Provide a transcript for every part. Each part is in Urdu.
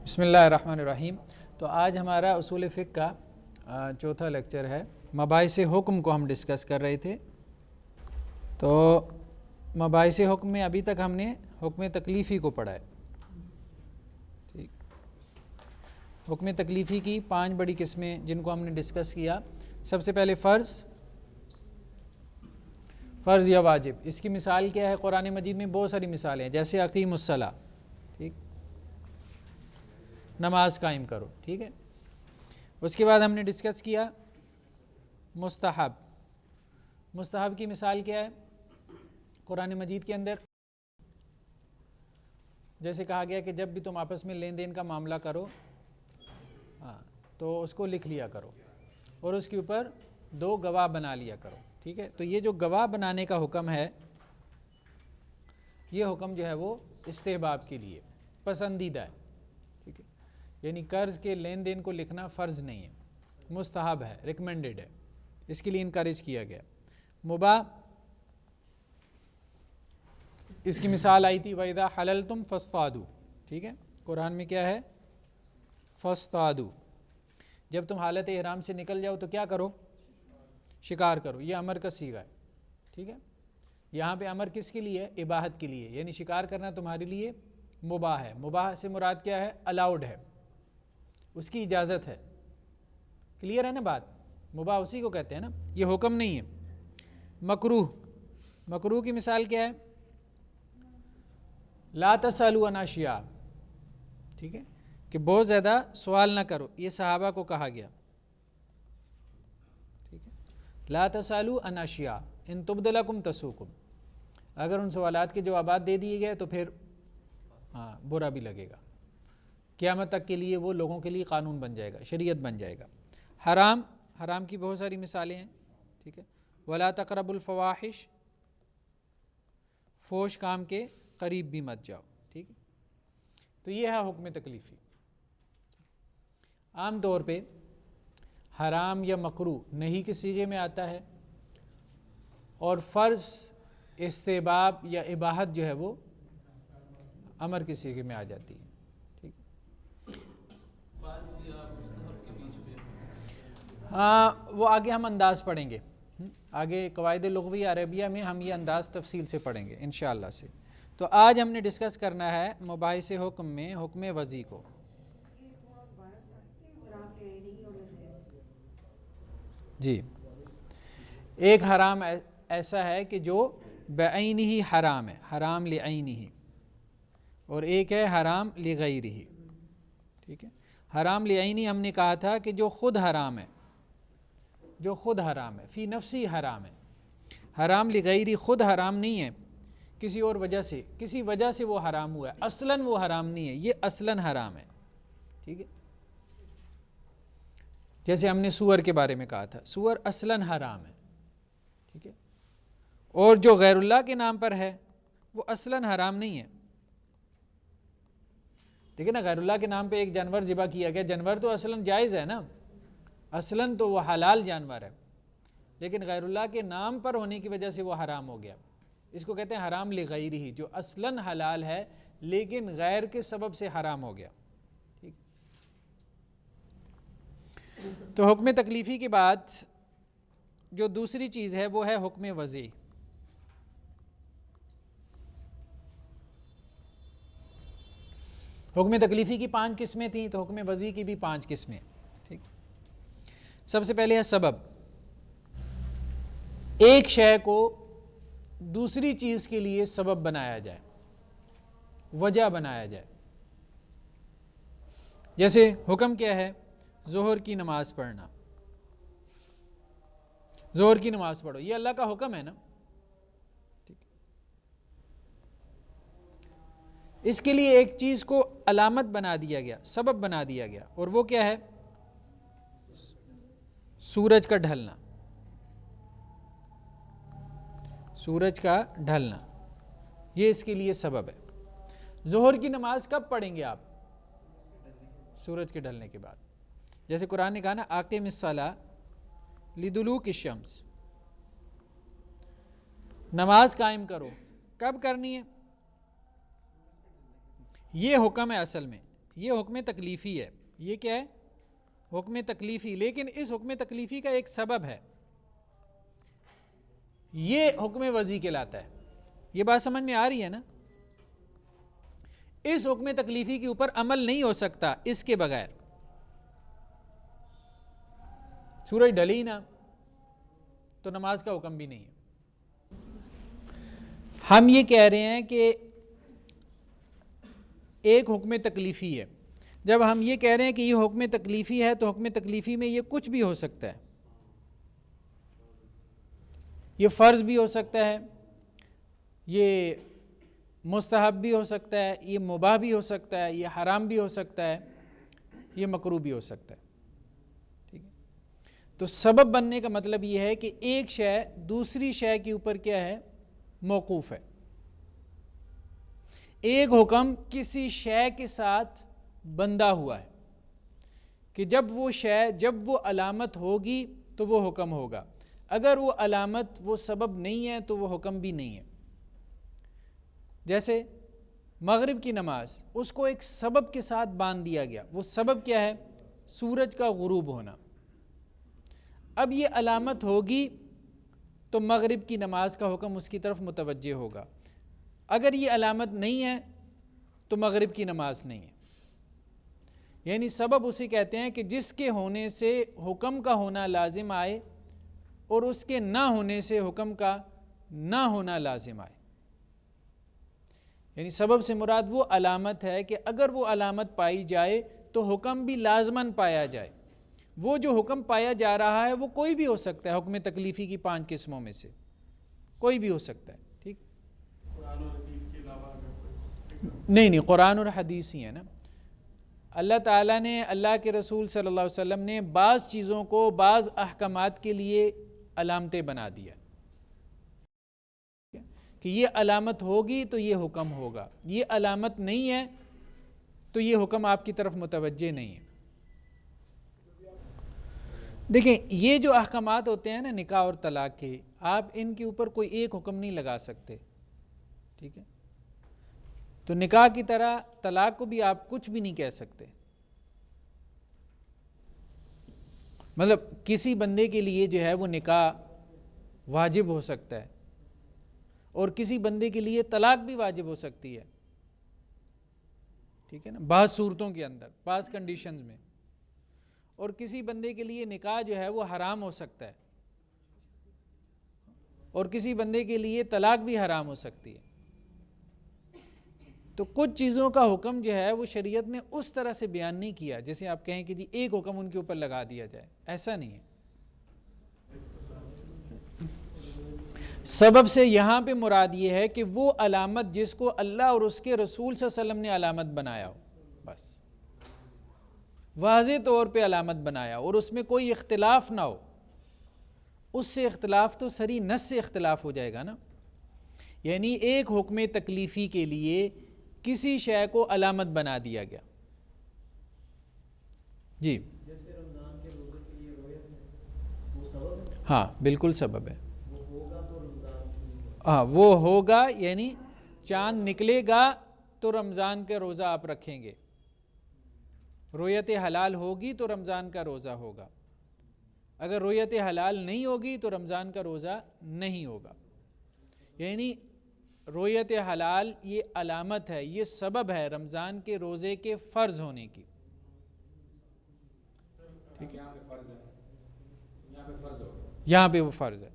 بسم اللہ الرحمن الرحیم۔ تو آج ہمارا اصول فقہ کا چوتھا لیکچر ہے۔ مباحث حکم کو ہم ڈسکس کر رہے تھے۔ تو مباحث حکم میں ابھی تک ہم نے حکم تکلیفی کو پڑھا ہے۔ ٹھیک، حکم تکلیفی کی 5 بڑی قسمیں جن کو ہم نے ڈسکس کیا۔ سب سے پہلے فرض یا واجب۔ اس کی مثال کیا ہے؟ قرآن مجید میں بہت ساری مثالیں ہیں، جیسے اقیم الصلاۃ، ٹھیک، نماز قائم کرو، ٹھیک ہے۔ اس کے بعد ہم نے ڈسکس کیا مستحب کی مثال کیا ہے قرآن مجید کے اندر؟ جیسے کہا گیا کہ جب بھی تم آپس میں لین دین کا معاملہ کرو تو اس کو لکھ لیا کرو اور اس کے اوپر 2 گواہ بنا لیا کرو، ٹھیک ہے۔ تو یہ جو گواہ بنانے کا حکم ہے، یہ حکم جو ہے وہ استحباب کے لیے پسندیدہ ہے، ٹھیک ہے۔ یعنی قرض کے لین دین کو لکھنا فرض نہیں ہے، مستحب ہے، ریکمینڈڈ ہے، اس کے لیے انکریج کیا گیا۔ مباح، اس کی مثال آئی تھی وَإِذَا حَلَلْتُمْ فَاصْطَادُوا، ٹھیک ہے۔ قرآن میں کیا ہے؟ فَاصْطَادُوا، جب تم حالت احرام سے نکل جاؤ تو کیا کرو؟ شکار کرو۔ یہ امر کا صیغہ ہے، ٹھیک ہے۔ یہاں پہ امر کس کے لیے ہے؟ اباحت کے لیے، یعنی شکار کرنا تمہارے لیے مباح ہے۔ مباح سے مراد کیا ہے؟ الاؤڈ ہے، اس کی اجازت ہے۔ کلیئر ہے نا بات؟ مباح اسی کو کہتے ہیں نا، یہ حکم نہیں ہے۔ مکروہ کی مثال کیا ہے؟ لا تسألوا عن اشیاء، ٹھیک ہے، کہ بہت زیادہ سوال نہ کرو، یہ صحابہ کو کہا گیا، ٹھیک ہے۔ لا تسألوا عن اشیاء ان تبد لکم تسؤکم، اگر ان سوالات کے جوابات دے دیے گئے تو پھر برا بھی لگے گا، قیامت تک کے لیے وہ لوگوں کے لیے قانون بن جائے گا، شریعت بن جائے گا۔ حرام کی بہت ساری مثالیں ہیں، ٹھیک ہے۔ ولا تقربوا الفواحش، فوش کام کے قریب بھی مت جاؤ، ٹھیک ہے۔ تو یہ ہے حکم تکلیفی۔ عام طور پہ حرام یا مکروہ نہیں کے صیغے میں آتا ہے، اور فرض، استحباب یا اباحت جو ہے وہ امر کے صیغے میں آ جاتی ہے، ٹھیک ہے۔ وہ آگے ہم انداز پڑھیں گے، آگے قواعد لغوی عربیہ میں ہم یہ انداز تفصیل سے پڑھیں گے انشاءاللہ سے۔ تو آج ہم نے ڈسکس کرنا ہے مباحث حکم میں حکم وضعی کو۔ جی، ایک حرام ایسا ہے کہ جو بعینہ حرام ہے، حرام لعینہ، اور ایک ہے حرام لغیرہ، ٹھیک ہے۔ حرام لعینہ ہم نے کہا تھا کہ جو خود حرام ہے، جو خود حرام ہے، فی نفسی حرام ہے۔ حرام لغیرہ خود حرام نہیں ہے، کسی اور کسی وجہ سے وہ حرام ہوا ہے، اصلاً وہ حرام نہیں ہے، یہ اصلاً حرام ہے، ٹھیک ہے۔ جیسے ہم نے سور کے بارے میں کہا تھا، سور اصلاً حرام ہے، ٹھیک ہے۔ اور جو غیر اللہ کے نام پر ہے وہ اصلاً حرام نہیں ہے، ٹھیک ہے نا۔ غیر اللہ کے نام پہ ایک جانور ذبح کیا گیا، جانور تو اصلاً جائز ہے نا، اصلاً تو وہ حلال جانور ہے، لیکن غیر اللہ کے نام پر ہونے کی وجہ سے وہ حرام ہو گیا۔ اس کو کہتے ہیں حرام لغیرہ، جو اصلاً حلال ہے لیکن غیر کے سبب سے حرام ہو گیا، ٹھیک۔ تو حکم تکلیفی کے بعد جو دوسری چیز ہے وہ ہے حکم وضعی۔ حکم تکلیفی کی 5 قسمیں تھیں، تو حکم وضعی کی بھی 5 قسمیں، ٹھیک۔ سب سے پہلے ہے سبب، ایک شے کو دوسری چیز کے لیے سبب بنایا جائے، وجہ بنایا جائے۔ جیسے حکم کیا ہے؟ ظہر کی نماز پڑھنا، ظہر کی نماز پڑھو، یہ اللہ کا حکم ہے نا، ٹھیک۔ اس کے لیے ایک چیز کو علامت بنا دیا گیا، سبب بنا دیا گیا، اور وہ کیا ہے؟ سورج کا ڈھلنا، سورج کا ڈھلنا، یہ اس کے لیے سبب ہے۔ ظہر کی نماز کب پڑھیں گے آپ؟ سورج کے ڈھلنے کے بعد۔ جیسے قرآن نے کہا نا اقیم الصلاۃ لدلوک الشمس، نماز قائم کرو، کب کرنی ہے؟ یہ حکم ہے، اصل میں یہ حکم تکلیفی ہے. یہ کیا ہے؟ حکم تکلیفی. لیکن اس حکم تکلیفی کا ایک سبب ہے، یہ حکم وضعی کہلاتا ہے. یہ بات سمجھ میں آ رہی ہے نا؟ اس حکم تکلیفی کے اوپر عمل نہیں ہو سکتا اس کے بغیر. سورج ڈلی نا تو نماز کا حکم بھی نہیں ہے. ہم یہ کہہ رہے ہیں کہ ایک حکم تکلیفی ہے. جب ہم یہ کہہ رہے ہیں کہ یہ حکم تکلیفی ہے تو حکم تکلیفی میں یہ کچھ بھی ہو سکتا ہے. یہ فرض بھی ہو سکتا ہے، یہ مستحب بھی ہو سکتا ہے، یہ مباح بھی ہو سکتا ہے، یہ حرام بھی ہو سکتا ہے، یہ مکروہ بھی ہو سکتا ہے. ٹھیک ہے؟ تو سبب بننے کا مطلب یہ ہے کہ ایک شے دوسری شے کے اوپر کیا ہے؟ موقوف ہے. ایک حکم کسی شے کے ساتھ بندھا ہوا ہے کہ جب وہ علامت ہوگی تو وہ حکم ہوگا. اگر وہ علامت وہ سبب نہیں ہے تو وہ حکم بھی نہیں ہے. جیسے مغرب کی نماز، اس کو ایک سبب کے ساتھ باندھ دیا گیا. وہ سبب کیا ہے؟ سورج کا غروب ہونا. اب یہ علامت ہوگی تو مغرب کی نماز کا حکم اس کی طرف متوجہ ہوگا. اگر یہ علامت نہیں ہے تو مغرب کی نماز نہیں ہے. یعنی سبب اسے کہتے ہیں کہ جس کے ہونے سے حکم کا ہونا لازم آئے اور اس کے نہ ہونے سے حکم کا نہ ہونا لازم آئے. یعنی سبب سے مراد وہ علامت ہے کہ اگر وہ علامت پائی جائے تو حکم بھی لازماً پایا جائے. وہ جو حکم پایا جا رہا ہے وہ کوئی بھی ہو سکتا ہے. حکم تکلیفی کی 5 قسموں میں سے کوئی بھی ہو سکتا ہے. ٹھیک، قرآن اور حدیث کے علاوہ نہیں، قرآن اور حدیث ہی ہے نا. اللہ تعالیٰ نے، اللہ کے رسول صلی اللہ علیہ وسلم نے بعض چیزوں کو بعض احکامات کے لیے علامتیں بنا دیا کہ یہ علامت ہوگی تو یہ حکم ہوگا، یہ علامت نہیں ہے تو یہ حکم آپ کی طرف متوجہ نہیں ہے. دیکھیں یہ جو احکامات ہوتے ہیں نا نکاح اور طلاق کے، آپ ان کے اوپر کوئی ایک حکم نہیں لگا سکتے. ٹھیک ہے؟ تو نکاح کی طرح طلاق کو بھی آپ کچھ بھی نہیں کہہ سکتے. مطلب کسی بندے کے لیے جو ہے وہ نکاح واجب ہو سکتا ہے اور کسی بندے کے لیے طلاق بھی واجب ہو سکتی ہے. ٹھیک ہے نا؟ بعض صورتوں کے اندر، بعض کنڈیشنز میں. اور کسی بندے کے لیے نکاح جو ہے وہ حرام ہو سکتا ہے اور کسی بندے کے لیے طلاق بھی حرام ہو سکتی ہے. تو کچھ چیزوں کا حکم جو ہے وہ شریعت نے اس طرح سے بیان نہیں کیا جیسے آپ کہیں کہ جی ایک حکم ان کے اوپر لگا دیا جائے. ایسا نہیں ہے. سبب سے یہاں پہ مراد یہ ہے کہ وہ علامت جس کو اللہ اور اس کے رسول صلی اللہ علیہ وسلم نے علامت بنایا ہو، بس واضح طور پہ علامت بنایا اور اس میں کوئی اختلاف نہ ہو. اس سے اختلاف تو سری نص سے اختلاف ہو جائے گا نا. یعنی ایک حکم تکلیفی کے لیے کسی شے کو علامت بنا دیا گیا. جی جیسے رمضان کے روزے کے لیے رویت ہے، وہ سبب ہے؟ ہاں بالکل سبب ہے. وہ ہوگا تو رمضان ہاں وہ ہوگا، یعنی چاند نکلے گا تو رمضان کا روزہ آپ رکھیں گے. رویت حلال ہوگی تو رمضان کا روزہ ہوگا. اگر رویت حلال نہیں ہوگی تو رمضان کا روزہ نہیں ہوگا. یعنی رویت حلال یہ علامت ہے، یہ سبب ہے رمضان کے روزے کے فرض ہونے کی. یہاں پہ وہ فرض ہے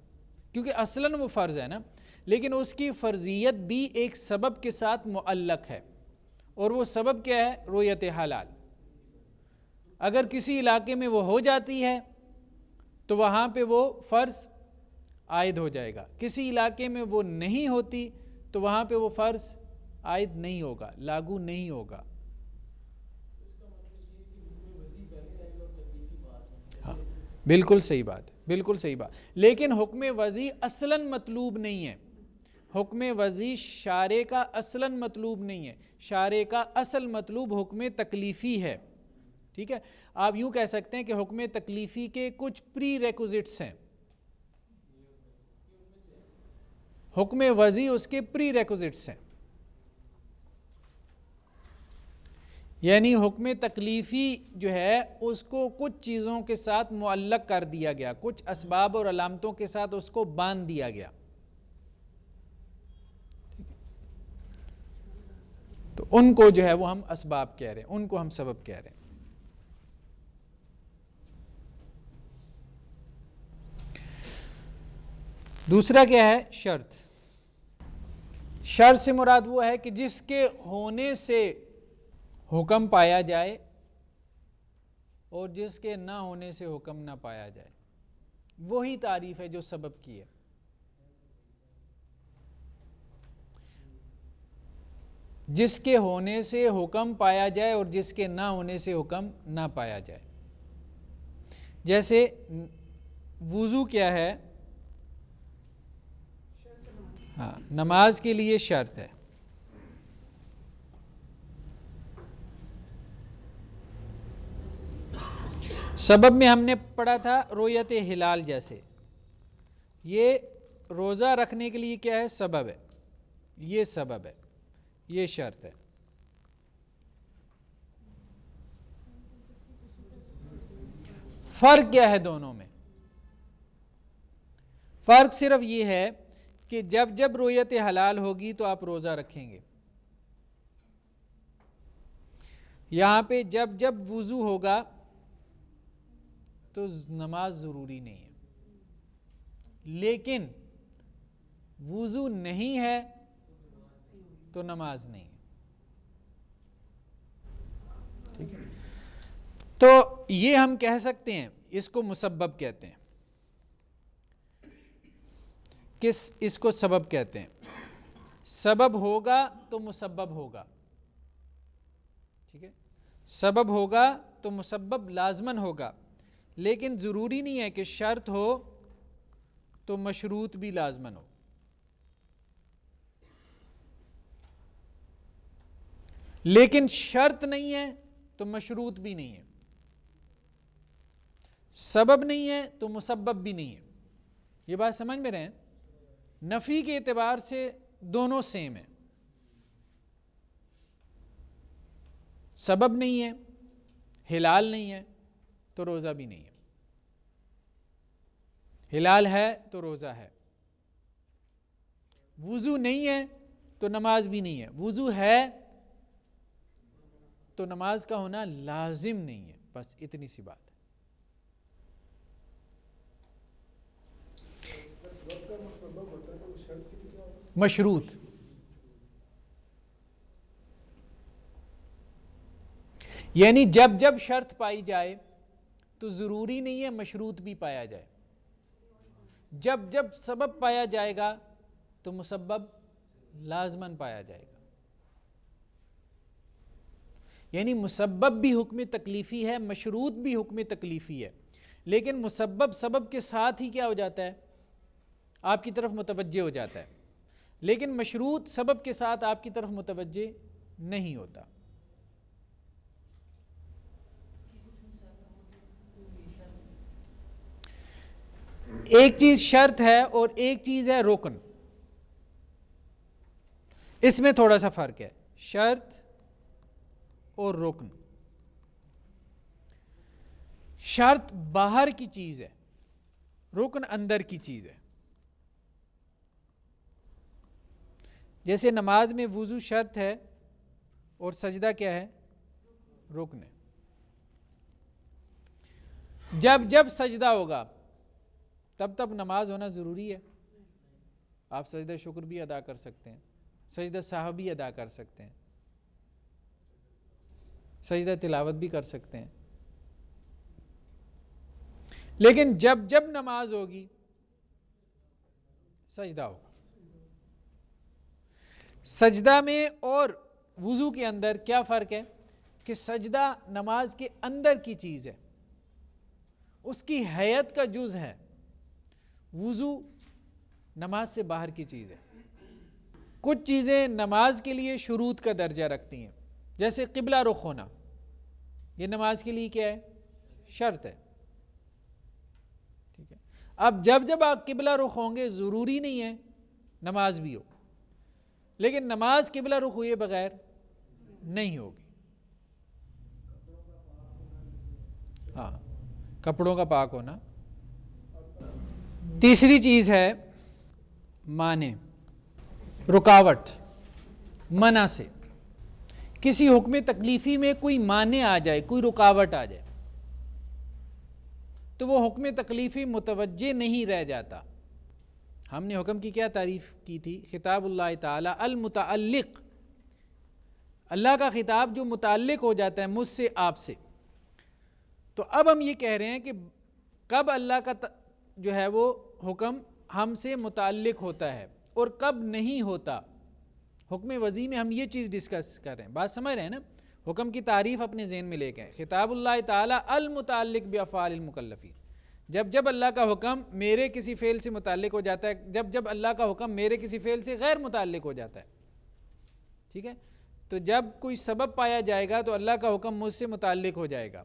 کیونکہ اصلاً وہ فرض ہے نا، لیکن اس کی فرضیت بھی ایک سبب کے ساتھ معلق ہے. اور وہ سبب کیا ہے؟ رویت حلال. اگر کسی علاقے میں وہ ہو جاتی ہے تو وہاں پہ وہ فرض عائد ہو جائے گا. کسی علاقے میں وہ نہیں ہوتی تو وہاں پہ وہ فرض عائد نہیں ہوگا، لاگو نہیں ہوگا. ہاں بالکل صحیح بات ہے، بالکل صحیح بات. لیکن حکم وضعی اصلاً مطلوب نہیں ہے. حکم وضعی شارع کا اصلاً مطلوب نہیں ہے. شارع کا اصل مطلوب حکم تکلیفی ہے. ٹھیک ہے؟ آپ یوں کہہ سکتے ہیں کہ حکم تکلیفی کے کچھ پری ریکوزٹس ہیں. حکم وضعی اس کے پری ریکوزٹس ہیں. یعنی حکم تکلیفی جو ہے اس کو کچھ چیزوں کے ساتھ معلق کر دیا گیا، کچھ اسباب اور علامتوں کے ساتھ اس کو باندھ دیا گیا، تو ان کو جو ہے وہ ہم اسباب کہہ رہے ہیں، ان کو ہم سبب کہہ رہے ہیں۔ دوسرا کیا ہے؟ شرط۔ شرط سے مراد وہ ہے کہ جس کے ہونے سے حکم پایا جائے اور جس کے نہ ہونے سے حکم نہ پایا جائے، وہی تعریف ہے جو سبب کی ہے۔ جس کے ہونے سے حکم پایا جائے اور جس کے نہ ہونے سے حکم نہ پایا جائے۔ جیسے وضو کیا ہے؟ ہاں، نماز کے لیے شرط ہے۔ سبب میں ہم نے پڑھا تھا رؤیت ہلال، جیسے یہ روزہ رکھنے کے لیے کیا ہے؟ سبب ہے، یہ سبب ہے، یہ شرط ہے۔ فرق کیا ہے دونوں میں؟ فرق صرف یہ ہے کہ جب جب رؤیت حلال ہوگی تو آپ روزہ رکھیں گے، یہاں پہ جب جب وضو ہوگا تو نماز ضروری نہیں ہے، لیکن وضو نہیں ہے تو نماز نہیں ہے، ٹھیک ہے؟ تو یہ ہم کہہ سکتے ہیں، اس کو مسبب کہتے ہیں، اس کو سبب کہتے ہیں۔ سبب ہوگا تو مسبب ہوگا، ٹھیک ہے؟ سبب ہوگا تو مسبب لازماً ہوگا، لیکن ضروری نہیں ہے کہ شرط ہو تو مشروط بھی لازماً ہو۔ لیکن شرط نہیں ہے تو مشروط بھی نہیں ہے، سبب نہیں ہے تو مسبب بھی نہیں ہے۔ یہ بات سمجھ میں رہے ہیں؟ نفی کے اعتبار سے دونوں سیم ہیں، سبب نہیں ہے، ہلال نہیں ہے تو روزہ بھی نہیں ہے، ہلال ہے تو روزہ ہے، وضو نہیں ہے تو نماز بھی نہیں ہے، وضو ہے تو نماز کا ہونا لازم نہیں ہے، بس اتنی سی بات ہے۔ مشروط، یعنی جب جب شرط پائی جائے تو ضروری نہیں ہے مشروط بھی پایا جائے، جب جب سبب پایا جائے گا تو مسبب لازماً پایا جائے گا، یعنی مسبب بھی حکم تکلیفی ہے، مشروط بھی حکم تکلیفی ہے، لیکن مسبب سبب کے ساتھ ہی کیا ہو جاتا ہے؟ آپ کی طرف متوجہ ہو جاتا ہے، لیکن مشروط سبب کے ساتھ آپ کی طرف متوجہ نہیں ہوتا۔ ایک چیز شرط ہے اور ایک چیز ہے رکن، اس میں تھوڑا سا فرق ہے، شرط اور رکن۔ شرط باہر کی چیز ہے، رکن اندر کی چیز ہے۔ جیسے نماز میں وضو شرط ہے اور سجدہ کیا ہے؟ رکن ہے۔ جب جب سجدہ ہوگا تب تب نماز ہونا ضروری ہے، آپ سجدہ شکر بھی ادا کر سکتے ہیں، سجدہ سہو بھی ادا کر سکتے ہیں، سجدہ تلاوت بھی کر سکتے ہیں، لیکن جب جب نماز ہوگی سجدہ ہوگا۔ سجدہ میں اور وضو کے اندر کیا فرق ہے کہ سجدہ نماز کے اندر کی چیز ہے، اس کی حیت کا جز ہے، وضو نماز سے باہر کی چیز ہے۔ کچھ چیزیں نماز کے لیے شروط کا درجہ رکھتی ہیں، جیسے قبلہ رخ ہونا، یہ نماز کے لیے کیا ہے؟ شرط ہے، ٹھیک ہے؟ اب جب جب آپ قبلہ رخ ہوں گے ضروری نہیں ہے نماز بھی ہو، لیکن نماز قبلہ رخ ہوئے بغیر نہیں ہوگی، ہاں کپڑوں کا پاک ہونا. تیسری چیز ہے مانع، رکاوٹ، منع سے. کسی حکم تکلیفی میں کوئی مانع آ جائے، کوئی رکاوٹ آ جائے تو وہ حکم تکلیفی متوجہ نہیں رہ جاتا. ہم نے حکم کی کیا تعریف کی تھی؟ خطاب اللہ تعالی المتعلق، اللہ کا خطاب جو متعلق ہو جاتا ہے مجھ سے، آپ سے. تو اب ہم یہ کہہ رہے ہیں کہ کب اللہ کا جو ہے وہ حکم ہم سے متعلق ہوتا ہے اور کب نہیں ہوتا. حکم وضعی میں ہم یہ چیز ڈسکس کر رہے ہیں. بات سمجھ رہے ہیں نا؟ حکم کی تعریف اپنے ذہن میں لے کے خطاب اللہ تعالی المتعلق بافعال المکلفین، جب اللہ کا حکم میرے کسی فعل سے متعلق ہو جاتا ہے، جب اللہ کا حکم میرے کسی فعل سے غیر متعلق ہو جاتا ہے. ٹھیک ہے، تو جب کوئی سبب پایا جائے گا تو اللہ کا حکم مجھ سے متعلق ہو جائے گا.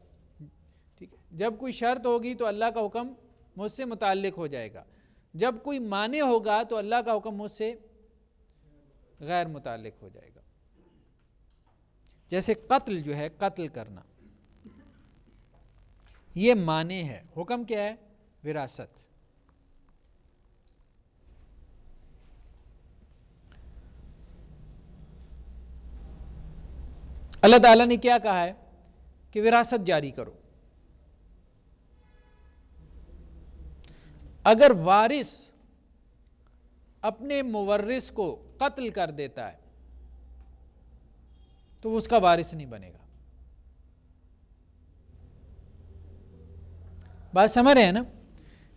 ٹھیک ہے، جب کوئی شرط ہوگی تو اللہ کا حکم مجھ سے متعلق ہو جائے گا. جب کوئی مانع ہوگا تو اللہ کا حکم مجھ سے غیر متعلق ہو جائے گا. جیسے قتل جو ہے، قتل کرنا، یہ مانع ہے. حکم کیا ہے؟ وراثت. اللہ تعالیٰ نے کیا کہا ہے کہ وراثت جاری کرو. اگر وارث اپنے مورث کو قتل کر دیتا ہے تو وہ اس کا وارث نہیں بنے گا. بات سمجھ رہے ہیں نا؟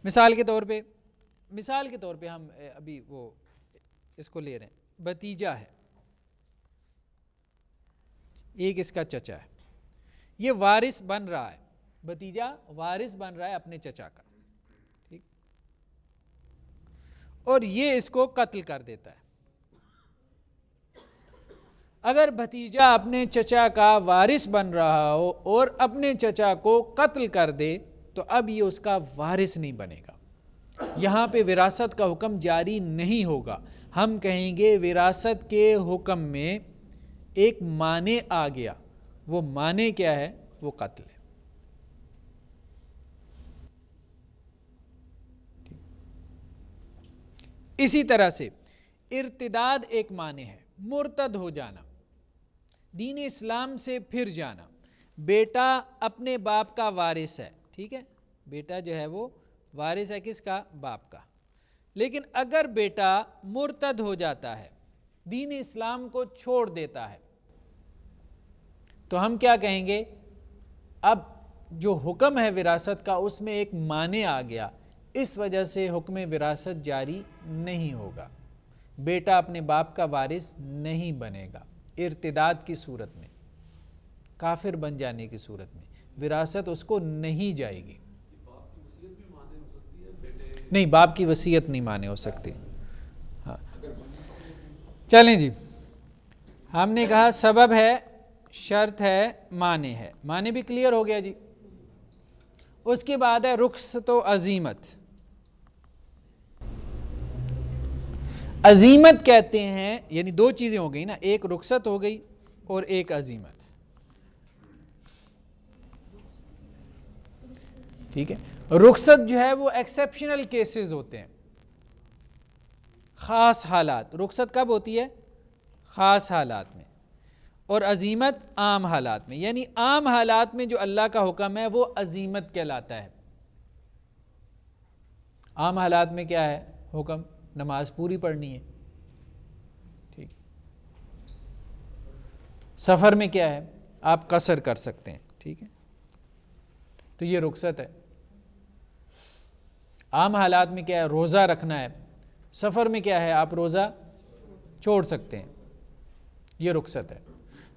مثال کے طور پہ ہم ابھی وہ اس کو لے رہے ہیں، بھتیجا ہے، ایک اس کا چچا ہے، یہ وارث بن رہا ہے، بھتیجا وارث بن رہا ہے اپنے چچا کا، ٹھیک، اور یہ اس کو قتل کر دیتا ہے. اگر بھتیجا اپنے چچا کا وارث بن رہا ہو اور اپنے چچا کو قتل کر دے تو اب یہ اس کا وارث نہیں بنے گا. یہاں پہ وراثت کا حکم جاری نہیں ہوگا. ہم کہیں گے وراثت کے حکم میں ایک مانع آ گیا. وہ مانع کیا ہے؟ وہ قتل ہے. اسی طرح سے ارتداد ایک مانع ہے، مرتد ہو جانا، دین اسلام سے پھر جانا. بیٹا اپنے باپ کا وارث ہے، ٹھیک ہے، بیٹا جو ہے وہ وارث ہے کس کا؟ باپ کا. لیکن اگر بیٹا مرتد ہو جاتا ہے، دین اسلام کو چھوڑ دیتا ہے، تو ہم کیا کہیں گے؟ اب جو حکم ہے وراثت کا اس میں ایک مانع آ گیا، اس وجہ سے حکم وراثت جاری نہیں ہوگا. بیٹا اپنے باپ کا وارث نہیں بنے گا. ارتداد کی صورت میں، کافر بن جانے کی صورت میں وراثت اس کو نہیں جائے گی. نہیں، باپ کی وصیت نہیں مانے ہو سکتی. ہاں چلیں جی، ہم نے کہا سبب ہے، شرط ہے، مانع ہے. مانع بھی کلیئر ہو گیا جی. اس کے بعد ہے رخصت و عزیمت. عزیمت کہتے ہیں، یعنی دو چیزیں ہو گئی نا، ایک رخصت ہو گئی اور ایک عزیمت. ٹھیک ہے، رخصت جو ہے وہ ایکسیپشنل کیسز ہوتے ہیں، خاص حالات. رخصت کب ہوتی ہے؟ خاص حالات میں. اور عزیمت عام حالات میں. یعنی عام حالات میں جو اللہ کا حکم ہے وہ عزیمت کہلاتا ہے. عام حالات میں کیا ہے حکم؟ نماز پوری پڑھنی ہے. ٹھیک. سفر میں کیا ہے؟ آپ قصر کر سکتے ہیں. ٹھیک ہے، تو یہ رخصت ہے. عام حالات میں کیا ہے؟ روزہ رکھنا ہے. سفر میں کیا ہے؟ آپ روزہ چھوڑ سکتے ہیں. یہ رخصت ہے.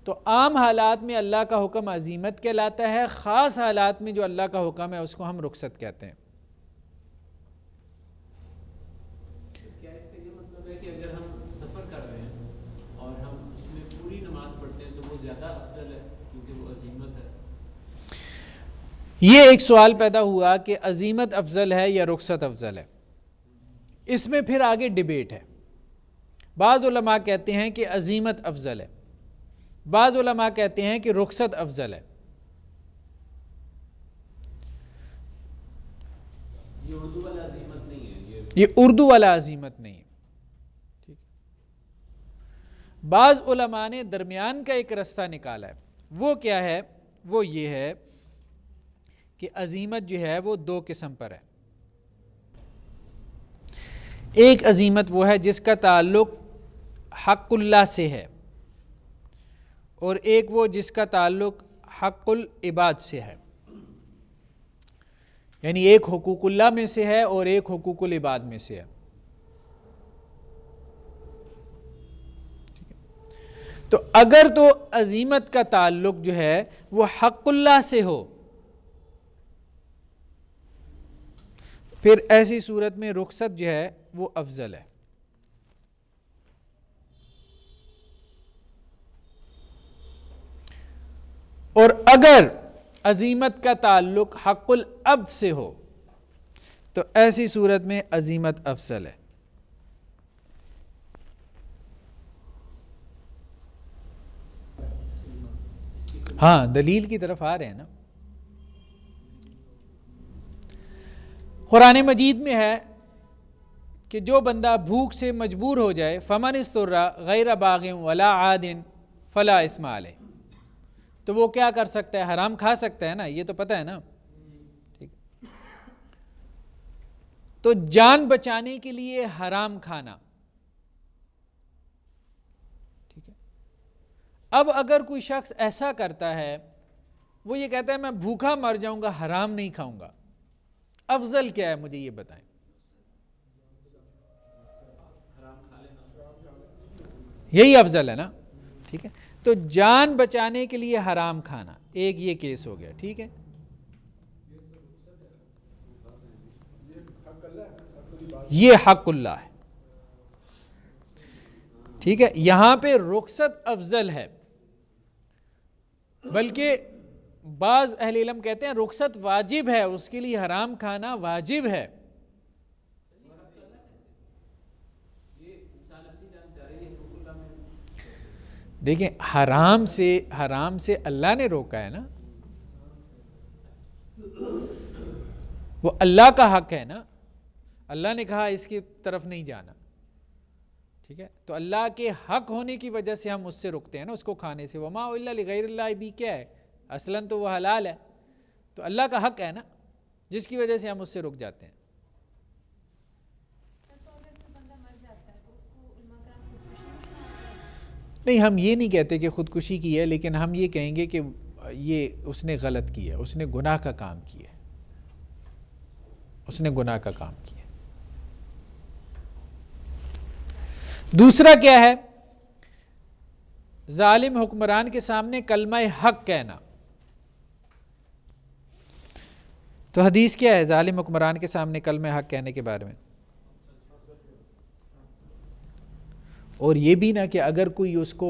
تو عام حالات میں اللہ کا حکم عزیمت کہلاتا ہے، خاص حالات میں جو اللہ کا حکم ہے اس کو ہم رخصت کہتے ہیں. کیا اس کا یہ مطلب ہے کہ اگر ہم سفر کر رہے ہیں اور ہم اس میں پوری نماز پڑھتے ہیں تو وہ زیادہ افضل ہے کیونکہ وہ عزیمت ہے؟ یہ ایک سوال پیدا ہوا کہ عزیمت افضل ہے یا رخصت افضل ہے. اس میں پھر آگے ڈیبیٹ ہے. بعض علماء کہتے ہیں کہ عزیمت افضل ہے، بعض علماء کہتے ہیں کہ رخصت افضل ہے. یہ اردو والا عزیمت نہیں ہے، یہ اردو والا عزیمت نہیں ہے. ٹھیک، بعض علماء نے درمیان کا ایک رستہ نکالا ہے. وہ کیا ہے؟ وہ یہ ہے کہ عزیمت جو ہے وہ دو قسم پر ہے. ایک عزیمت وہ ہے جس کا تعلق حق اللہ سے ہے، اور ایک وہ جس کا تعلق حق العباد سے ہے. یعنی ایک حقوق اللہ میں سے ہے اور ایک حقوق العباد میں سے ہے. تو اگر تو عزیمت کا تعلق جو ہے وہ حق اللہ سے ہو، پھر ایسی صورت میں رخصت جو ہے وہ افضل ہے. اور اگر عزیمت کا تعلق حق العبد سے ہو تو ایسی صورت میں عزیمت افضل ہے. ہاں دلیل کی طرف آ رہے ہیں نا. قرآن مجید میں ہے کہ جو بندہ بھوک سے مجبور ہو جائے فمن اضطر غیر باغ ولا عاد فلا اثم علیہ، تو وہ کیا کر سکتا ہے؟ حرام کھا سکتا ہے نا، یہ تو پتہ ہے نا. ٹھیک، تو جان بچانے کے لیے حرام کھانا. ٹھیک ہے، اب اگر کوئی شخص ایسا کرتا ہے، وہ یہ کہتا ہے میں بھوکا مر جاؤں گا، حرام نہیں کھاؤں گا، افضل کیا ہے مجھے یہ بتائیں؟ یہی افضل ہے نا. ٹھیک ہے، تو جان بچانے کے لیے حرام کھانا ایک یہ کیس ہو گیا. ٹھیک ہے، یہ حق اللہ ہے. ٹھیک ہے، یہاں پہ رخصت افضل ہے، بلکہ بعض اہل علم کہتے ہیں رخصت واجب ہے، اس کے لیے حرام کھانا واجب ہے. دیکھیں حرام سے اللہ نے روکا ہے نا، وہ اللہ کا حق ہے نا. اللہ نے کہا اس کی طرف نہیں جانا. ٹھیک ہے، تو اللہ کے حق ہونے کی وجہ سے ہم اس سے رکتے ہیں نا، اس کو کھانے سے. وما الا لغیر اللہ بھی کیا ہے؟ اصلاً تو وہ حلال ہے، تو اللہ کا حق ہے نا، جس کی وجہ سے ہم اس سے رک جاتے ہیں. نہیں، ہم یہ نہیں کہتے کہ خودکشی کی ہے، لیکن ہم یہ کہیں گے کہ یہ اس نے غلط کی ہے، اس نے گناہ کا کام کیا ہے، اس نے گناہ کا کام کیا. دوسرا کیا ہے؟ ظالم حکمران کے سامنے کلمہ حق کہنا. تو حدیث کیا ہے ظالم حکمران کے سامنے کلمہ حق کہنے کے بارے میں؟ اور یہ بھی نہ کہ اگر کوئی اس کو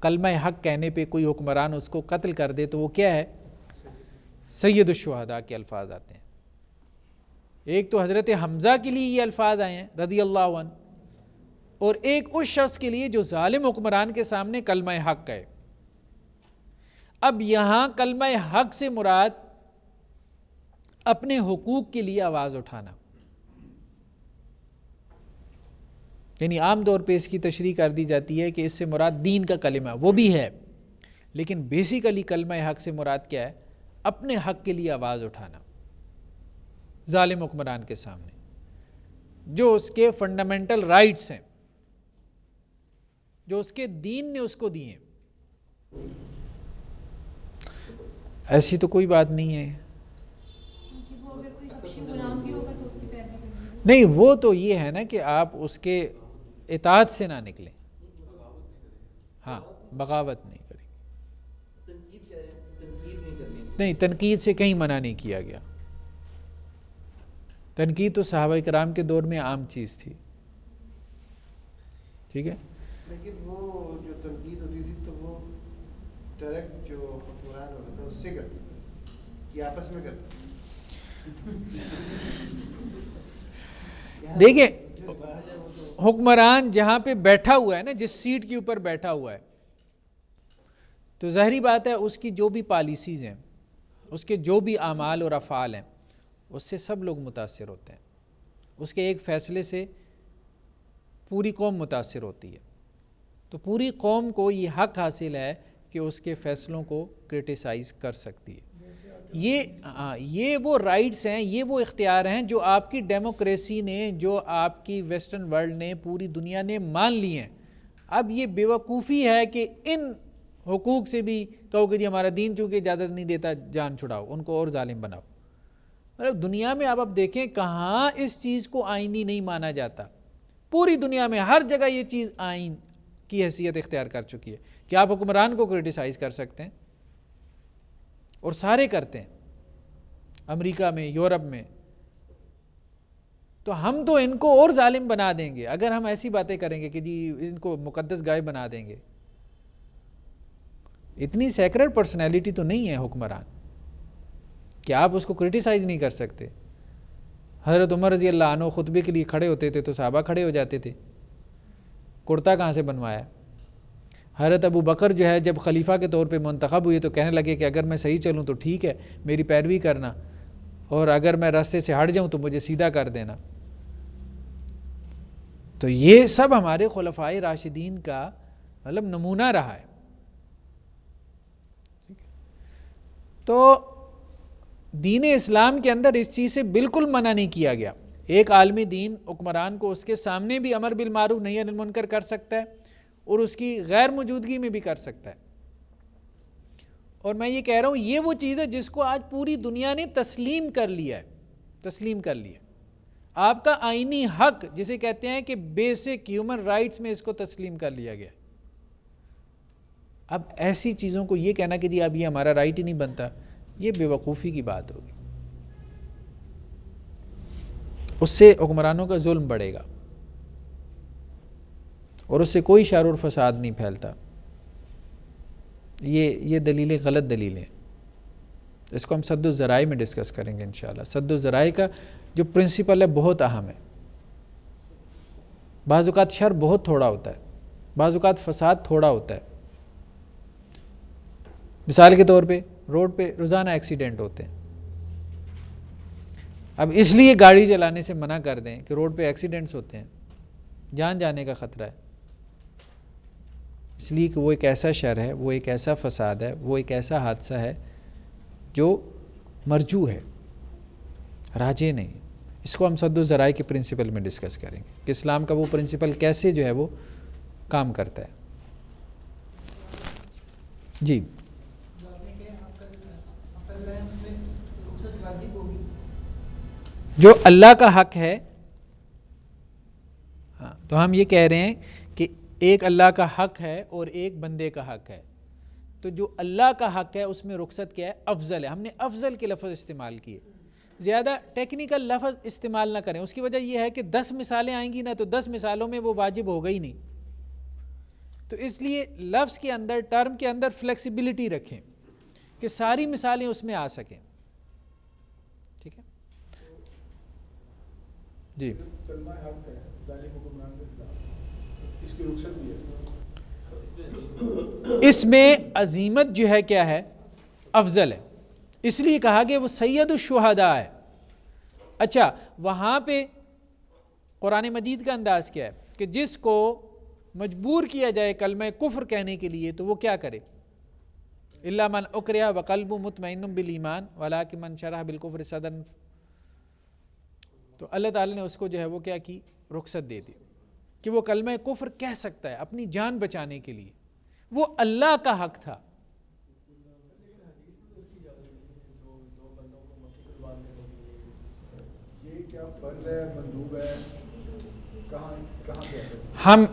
کلمہ حق کہنے پہ کوئی حکمران اس کو قتل کر دے تو وہ کیا ہے؟ سید الشہداء کے الفاظ آتے ہیں. ایک تو حضرت حمزہ کے لیے یہ الفاظ آئے ہیں رضی اللہ عنہ، اور ایک اس شخص کے لیے جو ظالم حکمران کے سامنے کلمہ حق کہے. اب یہاں کلمہ حق سے مراد اپنے حقوق کے لیے آواز اٹھانا. یعنی عام طور پہ اس کی تشریح کر دی جاتی ہے کہ اس سے مراد دین کا کلمہ، وہ بھی ہے، لیکن بیسیکلی کلمہ حق سے مراد کیا ہے؟ اپنے حق کے لیے آواز اٹھانا ظالم حکمران کے سامنے، جو اس کے فنڈامنٹل رائٹس ہیں، جو اس کے دین نے اس کو دیے ہیں. ایسی تو کوئی بات نہیں ہے. نہیں، وہ تو یہ ہے نا کہ آپ اس کے اطاعت سے نہ نکلیں. ہاں، بغاوت نہیں کریں. نہیں، تنقید سے کہیں منع نہیں کیا گیا. تنقید تو صحابہ کرام کے دور میں عام چیز تھی. ٹھیک ہے، لیکن وہ جو تنقید ہوتی تھی تو وہ ڈائریکٹ جو حکمران ہوتا تھا اس سے کرتے تھے کہ آپس میں کرتے تھے. دیکھیں حکمران جہاں پہ بیٹھا ہوا ہے نا، جس سیٹ کے اوپر بیٹھا ہوا ہے، تو ظاہری بات ہے اس کی جو بھی پالیسیز ہیں، اس کے جو بھی اعمال اور افعال ہیں، اس سے سب لوگ متاثر ہوتے ہیں، اس کے ایک فیصلے سے پوری قوم متاثر ہوتی ہے، تو پوری قوم کو یہ حق حاصل ہے کہ اس کے فیصلوں کو کرٹیسائز کر سکتی ہے۔ یہ وہ رائٹس ہیں، یہ وہ اختیار ہیں جو آپ کی ڈیموکریسی نے، جو آپ کی ویسٹرن ورلڈ نے، پوری دنیا نے مان لی ہیں۔ اب یہ بیوقوفی ہے کہ ان حقوق سے بھی کہو کہ جی ہمارا دین چونکہ اجازت نہیں دیتا، جان چھڑاؤ، ان کو اور ظالم بناؤ۔ مطلب دنیا میں اب دیکھیں کہاں اس چیز کو آئینی نہیں مانا جاتا، پوری دنیا میں ہر جگہ یہ چیز آئین کی حیثیت اختیار کر چکی ہے کہ آپ حکمران کو کرٹیسائز کر سکتے ہیں، اور سارے کرتے ہیں، امریکہ میں، یورپ میں۔ تو ہم تو ان کو اور ظالم بنا دیں گے اگر ہم ایسی باتیں کریں گے کہ جی ان کو مقدس گائے بنا دیں گے۔ اتنی سیکرڈ پرسنالٹی تو نہیں ہے حکمران کہ آپ اس کو کرٹیسائز نہیں کر سکتے۔ حضرت عمر رضی اللہ عنہ خطبے کے لیے کھڑے ہوتے تھے تو صحابہ کھڑے ہو جاتے تھے، کرتا کہاں سے بنوایا؟ حضرت ابو بکر جو ہے جب خلیفہ کے طور پہ منتخب ہوئے تو کہنے لگے کہ اگر میں صحیح چلوں تو ٹھیک ہے، میری پیروی کرنا، اور اگر میں راستے سے ہٹ جاؤں تو مجھے سیدھا کر دینا۔ تو یہ سب ہمارے خلفائے راشدین کا مطلب نمونہ رہا ہے۔ تو دین اسلام کے اندر اس چیز سے بالکل منع نہیں کیا گیا۔ ایک عالمی دین حکمران کو اس کے سامنے بھی امر بالمعروف نہی عن المنکر کر سکتا ہے، اور اس کی غیر موجودگی میں بھی کر سکتا ہے۔ اور میں یہ کہہ رہا ہوں یہ وہ چیز ہے جس کو آج پوری دنیا نے تسلیم کر لیا ہے۔ آپ کا آئینی حق جسے کہتے ہیں کہ بیسک ہیومن رائٹس میں اس کو تسلیم کر لیا گیا۔ اب ایسی چیزوں کو یہ کہنا کہ جی اب یہ ہمارا رائٹ ہی نہیں بنتا، یہ بیوقوفی کی بات ہوگی۔ اس سے حکمرانوں کا ظلم بڑھے گا اور اس سے کوئی شر اور فساد نہیں پھیلتا۔ یہ دلیلیں غلط دلیلیں، اس کو ہم سد الذرائع میں ڈسکس کریں گے انشاءاللہ۔ سد الذرائع کا جو پرنسپل ہے بہت اہم ہے۔ بعض اوقات شر بہت تھوڑا ہوتا ہے، بعض اوقات فساد تھوڑا ہوتا ہے۔ مثال کے طور پہ روڈ پہ روزانہ ایکسیڈنٹ ہوتے ہیں، اب اس لیے گاڑی چلانے سے منع کر دیں کہ روڈ پہ ایکسیڈنٹس ہوتے ہیں، جان جانے کا خطرہ ہے، اس لیے کہ وہ ایک ایسا شر ہے، وہ ایک ایسا فساد ہے، وہ ایک ایسا حادثہ ہے جو مرجو ہے، راجع نہیں۔ اس کو ہم سد الذرائع کے پرنسپل میں ڈسکس کریں گے کہ اسلام کا وہ پرنسپل کیسے جو ہے وہ کام کرتا ہے۔ جی جو اللہ کا حق ہے، ہاں تو ہم یہ کہہ رہے ہیں کہ ایک اللہ کا حق ہے اور ایک بندے کا حق ہے، تو جو اللہ کا حق ہے اس میں رخصت کیا ہے؟ افضل ہے۔ ہم نے افضل کے لفظ استعمال کیے، زیادہ ٹیکنیکل لفظ استعمال نہ کریں۔ اس کی وجہ یہ ہے کہ 10 مثالیں آئیں گی نا تو 10 مثالوں میں وہ واجب ہوگا ہی نہیں، تو اس لیے لفظ کے اندر، ٹرم کے اندر فلیکسیبلٹی رکھیں کہ ساری مثالیں اس میں آ سکیں۔ ٹھیک ہے جی۔ کلمہ حق ہے ظالم حکمران کے خلاف، اس کی رخصت بھی ہے۔ اس میں عظیمت جو ہے کیا ہے؟ افضل ہے، اس لیے کہا کہ وہ سید الشہداء ہے۔ اچھا وہاں پہ قرآن مجید کا انداز کیا ہے کہ جس کو مجبور کیا جائے کلمہ کفر کہنے کے لیے تو وہ کیا کرے؟ الا من اکرہ وقلب مطمئن بالایمان ولکن من شرح بالکفر صدرا، تو اللہ تعالیٰ نے اس کو جو ہے وہ کیا کی؟ رخصت دے دی کہ وہ کلمہ کفر کہہ سکتا ہے اپنی جان بچانے کے لیے، وہ اللہ کا حق تھا۔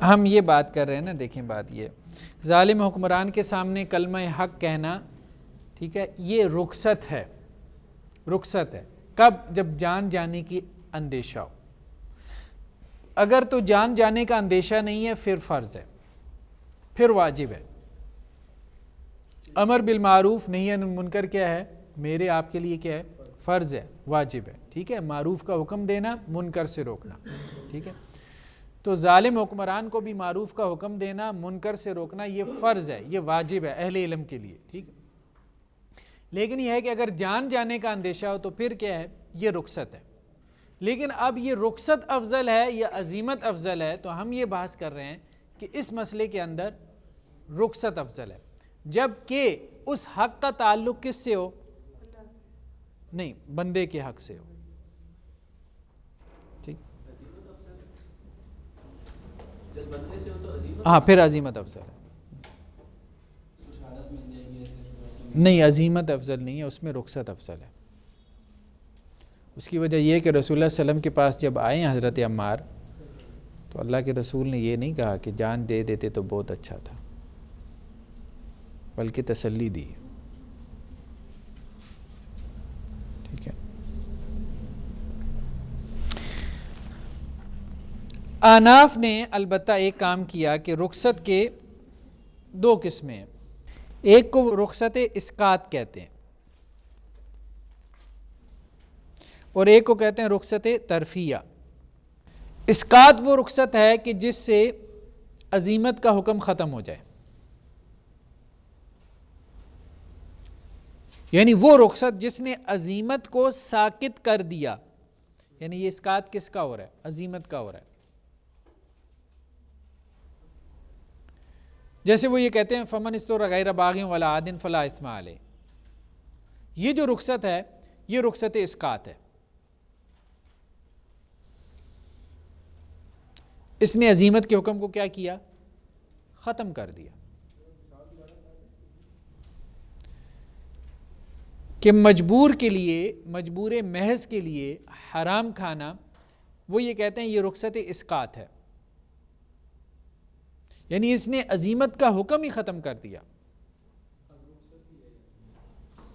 ہم یہ بات کر رہے ہیں نا، دیکھیں بات یہ ظالم حکمران کے سامنے کلمہ حق کہنا، ٹھیک ہے، یہ رخصت ہے۔ رخصت ہے کب؟ جب جان جانے کی اندیشہ ہو۔ اگر تو جان جانے کا اندیشہ نہیں ہے پھر فرض ہے، پھر واجب ہے۔ امر بالمعروف نہی عن المنکر کیا ہے؟ میرے آپ کے لیے کیا ہے؟ فرض ہے، واجب ہے۔ ٹھیک ہے، معروف کا حکم دینا، منکر سے روکنا۔ ٹھیک ہے، تو ظالم حکمران کو بھی معروف کا حکم دینا، منکر سے روکنا، یہ فرض ہے، یہ واجب ہے اہل علم کے لیے۔ ٹھیک ہے، لیکن یہ ہے کہ اگر جان جانے کا اندیشہ ہو تو پھر کیا ہے؟ یہ رخصت ہے. لیکن اب یہ رخصت افضل ہے یا عزیمت افضل ہے، تو ہم یہ بحث کر رہے ہیں کہ اس مسئلے کے اندر رخصت افضل ہے، جب کہ اس حق کا تعلق کس سے ہو؟ نہیں، بندے کے حق سے ہو. ٹھیک، جب بندے سے ہو تو عظیمت، ہاں پھر عظیمت افضل ہے. نہیں، عظیمت افضل نہیں ہے، اس میں رخصت افضل ہے. اس کی وجہ یہ کہ رسول اللہ علیہ وسلم کے پاس جب آئے ہیں حضرت عمار، تو اللہ کے رسول نے یہ نہیں کہا کہ جان دے دیتے تو بہت اچھا تھا، بلکہ تسلی دی. ٹھیک ہے. آناف نے البتہ ایک کام کیا کہ رخصت کے دو قسمیں ہیں. ایک کو رخصت اسقاط کہتے ہیں اور ایک کو کہتے ہیں رخصت ترفیہ. اسقاط وہ رخصت ہے کہ جس سے عزیمت کا حکم ختم ہو جائے، یعنی وہ رخصت جس نے عزیمت کو ساکت کر دیا. یعنی یہ اسقاط کس کا ہو رہا ہے؟ عزیمت کا ہو رہا ہے. جیسے وہ یہ کہتے ہیں فمن استر غیر باغ ولا عاد فلا اثم علیہ. یہ جو رخصت ہے یہ رخصت اسقاط ہے. اس نے عزیمت کے حکم کو کیا کیا؟ ختم کر دیا. کہ مجبور کے لیے، مجبور محض کے لیے حرام کھانا، وہ یہ کہتے ہیں یہ رخصت اسقاط ہے. یعنی اس نے عزیمت کا حکم ہی ختم کر دیا،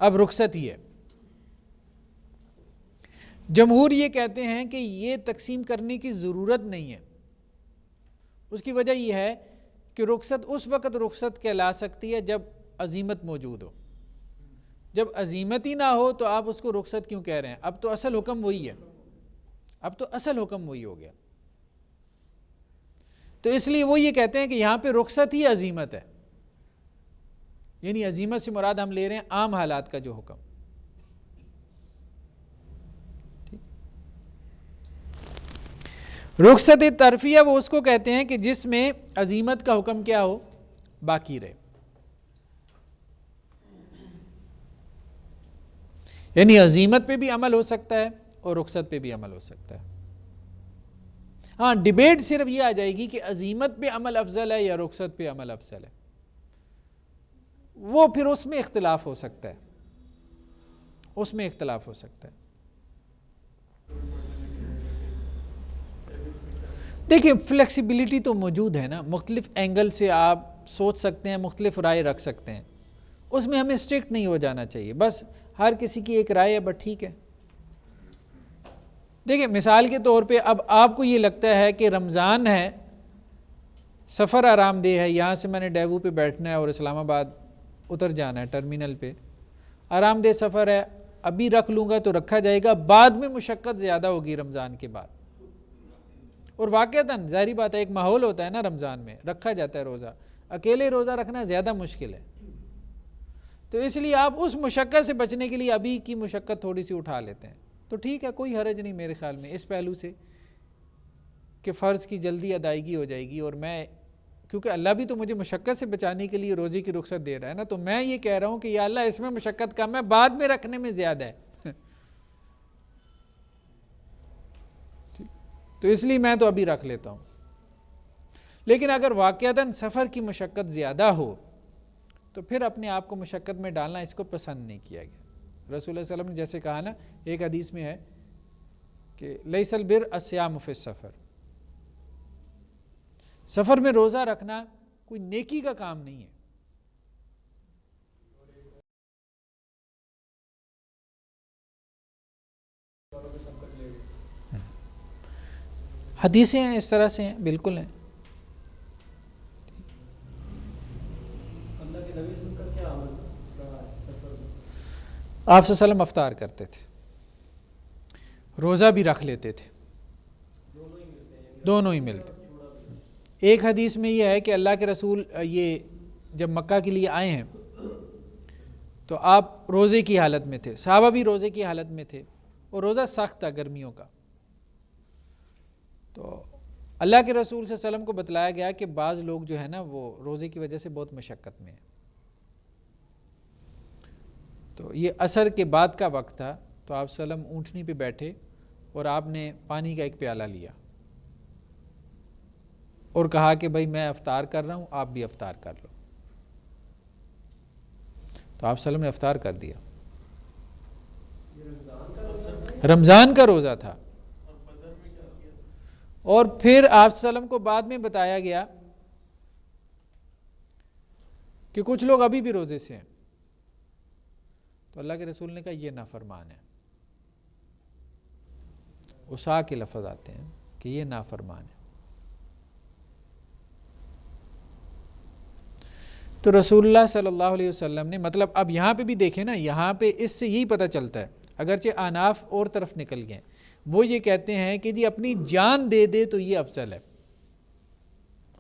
اب رخصت ہی ہے. جمہور یہ کہتے ہیں کہ یہ تقسیم کرنے کی ضرورت نہیں ہے. اس کی وجہ یہ ہے کہ رخصت اس وقت رخصت کہلا سکتی ہے جب عزیمت موجود ہو. جب عزیمت ہی نہ ہو تو آپ اس کو رخصت کیوں کہہ رہے ہیں؟ اب تو اصل حکم وہی ہے، اب تو اصل حکم وہی ہو گیا. تو اس لیے وہ یہ کہتے ہیں کہ یہاں پہ رخصت ہی عزیمت ہے. یعنی عزیمت سے مراد ہم لے رہے ہیں عام حالات کا جو حکم. رخصت ترفیہ وہ اس کو کہتے ہیں کہ جس میں عزیمت کا حکم کیا ہو؟ باقی رہے. یعنی عزیمت پہ بھی عمل ہو سکتا ہے اور رخصت پہ بھی عمل ہو سکتا ہے. ہاں ڈیبیٹ صرف یہ آ جائے گی کہ عزیمت پہ عمل افضل ہے یا رخصت پہ عمل افضل ہے. وہ پھر اس میں اختلاف ہو سکتا ہے، اس میں اختلاف ہو سکتا ہے. دیکھیں فلیکسیبلٹی تو موجود ہے نا، مختلف اینگل سے آپ سوچ سکتے ہیں، مختلف رائے رکھ سکتے ہیں. اس میں ہمیں اسٹرکٹ نہیں ہو جانا چاہیے، بس ہر کسی کی ایک رائے ہے، بس ٹھیک ہے. دیکھیں مثال کے طور پہ اب آپ کو یہ لگتا ہے کہ رمضان ہے، سفر آرام دہ ہے، یہاں سے میں نے ڈیوو پہ بیٹھنا ہے اور اسلام آباد اتر جانا ہے ٹرمینل پہ، آرام دہ سفر ہے، ابھی رکھ لوں گا تو رکھا جائے گا، بعد میں مشقت زیادہ ہوگی رمضان کے بعد. اور واقعتاً ظاہری بات ہے ایک ماحول ہوتا ہے نا رمضان میں، رکھا جاتا ہے روزہ، اکیلے روزہ رکھنا زیادہ مشکل ہے. تو اس لیے آپ اس مشقت سے بچنے کے لیے ابھی کی مشقت تھوڑی سی اٹھا لیتے ہیں، تو ٹھیک ہے، کوئی حرج نہیں میرے خیال میں اس پہلو سے کہ فرض کی جلدی ادائیگی ہو جائے گی. اور میں کیونکہ اللہ بھی تو مجھے مشقت سے بچانے کے لیے روزے کی رخصت دے رہا ہے نا، تو میں یہ کہہ رہا ہوں کہ یا اللہ اس میں مشقت کم ہے، بعد میں رکھنے میں زیادہ ہے. تو اس لیے میں تو ابھی رکھ لیتا ہوں. لیکن اگر واقعتاً سفر کی مشقت زیادہ ہو تو پھر اپنے آپ کو مشقت میں ڈالنا اس کو پسند نہیں کیا گیا. رسول اللہ صلی اللہ علیہ وسلم نے جیسے کہا نا ایک حدیث میں ہے کہ لیس البر الصیام فی السفر، سفر میں روزہ رکھنا کوئی نیکی کا کام نہیں ہے. حدیثیں ہیں اس طرح سے ہیں، بالکل ہیں. آپ صلی اللہ علیہ وسلم افطار کرتے تھے، روزہ بھی رکھ لیتے تھے، دونوں ہی ملتے. ایک حدیث میں یہ ہے کہ اللہ کے رسول یہ جب مکہ کے لیے آئے ہیں تو آپ روزے کی حالت میں تھے، صحابہ بھی روزے کی حالت میں تھے، اور روزہ سخت تھا گرمیوں کا. تو اللہ کے رسول صلی اللہ علیہ وسلم کو بتلایا گیا کہ بعض لوگ جو ہے نا وہ روزے کی وجہ سے بہت مشقت میں ہیں. تو یہ عصر کے بعد کا وقت تھا، تو آپ صلی اللہ علیہ وسلم اونٹنی پہ بیٹھے اور آپ نے پانی کا ایک پیالہ لیا اور کہا کہ بھائی میں افطار کر رہا ہوں، آپ بھی افطار کر لو. تو آپ صلی اللہ علیہ وسلم نے افطار کر دیا. رمضان کا روزہ تھا. اور پھر آپ صلی اللہ علیہ وسلم کو بعد میں بتایا گیا کہ کچھ لوگ ابھی بھی روزے سے ہیں. تو اللہ کے رسول نے کہا یہ نافرمان ہے. اسا کے لفظ آتے ہیں کہ یہ نافرمان ہے. تو رسول اللہ صلی اللہ علیہ وسلم نے مطلب اب یہاں پہ بھی دیکھیں نا، یہاں پہ اس سے یہی پتہ چلتا ہے، اگرچہ اناف اور طرف نکل گئے، وہ یہ کہتے ہیں کہ جی اپنی جان دے دے تو یہ افضل ہے،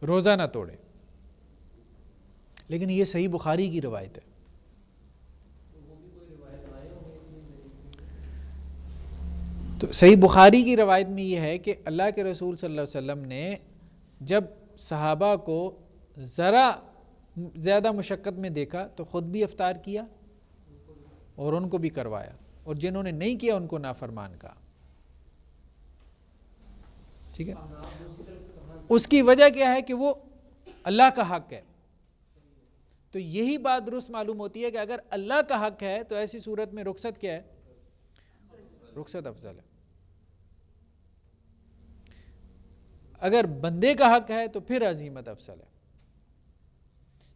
روزہ نہ توڑے. لیکن یہ صحیح بخاری کی روایت ہے. تو صحیح بخاری کی روایت میں یہ ہے کہ اللہ کے رسول صلی اللہ علیہ وسلم نے جب صحابہ کو ذرا زیادہ مشقت میں دیکھا تو خود بھی افطار کیا اور ان کو بھی کروایا، اور جنہوں نے نہیں کیا ان کو نافرمان کہا. ٹھیک ہے. اس کی وجہ کیا ہے کہ وہ اللہ کا حق ہے. تو یہی بات درست معلوم ہوتی ہے کہ اگر اللہ کا حق ہے تو ایسی صورت میں رخصت کیا ہے؟ رخصت افضل ہے. اگر بندے کا حق ہے تو پھر عزیمت افضل ہے،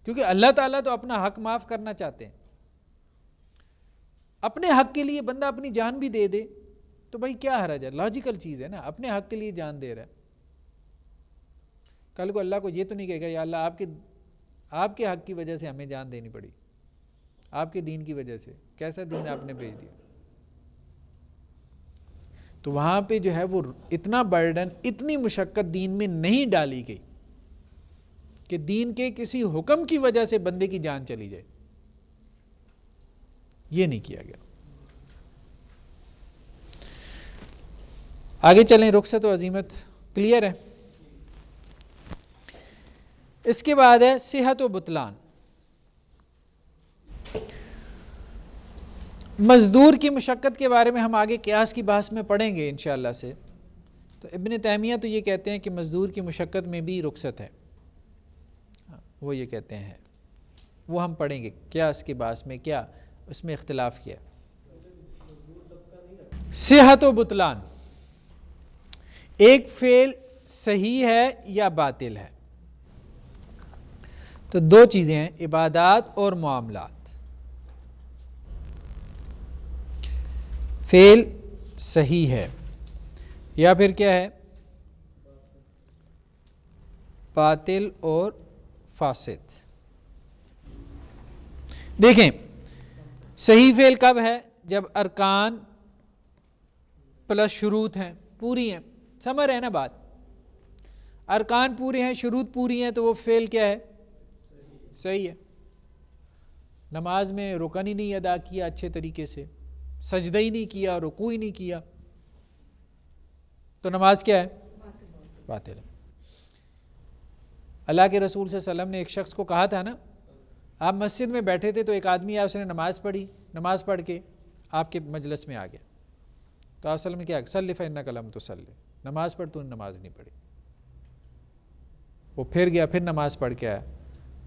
کیونکہ اللہ تعالیٰ تو اپنا حق معاف کرنا چاہتے ہیں. اپنے حق کے لیے بندہ اپنی جان بھی دے دے تو بھائی کیا حرج ہے، لاجیکل چیز ہے نا، اپنے حق کے لیے جان دے رہا ہے. کل کو اللہ کو یہ تو نہیں کہے گا یا اللہ آپ کے حق کی وجہ سے ہمیں جان دینی پڑی، آپ کے دین کی وجہ سے، کیسا دین آپ نے بھیج دیا. تو وہاں پہ جو ہے وہ اتنا برڈن، اتنی مشقت دین میں نہیں ڈالی گئی کہ دین کے کسی حکم کی وجہ سے بندے کی جان چلی جائے، یہ نہیں کیا گیا. آگے چلیں. رخصت و عزیمت کلیئر ہے. اس کے بعد ہے صحت و بطلان. مزدور کی مشقت کے بارے میں ہم آگے قیاس کی بحث میں پڑھیں گے انشاءاللہ سے. تو ابن تیمیہ تو یہ کہتے ہیں کہ مزدور کی مشقت میں بھی رخصت ہے، وہ یہ کہتے ہیں، وہ ہم پڑھیں گے قیاس کی بحث میں کیا اس میں اختلاف کیا. صحت و بطلان، ایک فعل صحیح ہے یا باطل ہے. تو دو چیزیں ہیں، عبادات اور معاملات. فعل صحیح ہے یا پھر کیا ہے، باطل اور فاسد. دیکھیں صحیح فعل کب ہے؟ جب ارکان پلس شروط ہیں، پوری ہیں. سمجھ رہے ہیں نا بات؟ ارکان پورے ہیں، شروط پوری ہیں، تو وہ فعل کیا ہے؟ صحیح ہے. نماز میں رکن ہی نہیں ادا کیا اچھے طریقے سے، سجدہ ہی نہیں کیا، رکوع ہی نہیں کیا، تو نماز کیا ہے؟ باطل ہے. اللہ کے رسول صلی اللہ علیہ وسلم نے ایک شخص کو کہا تھا نا، آپ مسجد میں بیٹھے تھے تو ایک آدمی آیا، اس نے نماز پڑھی، نماز پڑھ کے آپ کے مجلس میں آ گیا، تو آپ صلی اللہ علیہ وسلم نے کیا، صلی فإنک لم تصلی، نماز پڑھ، تو نے نماز نہیں پڑھی. وہ پھر گیا، پھر نماز پڑھ کے آیا،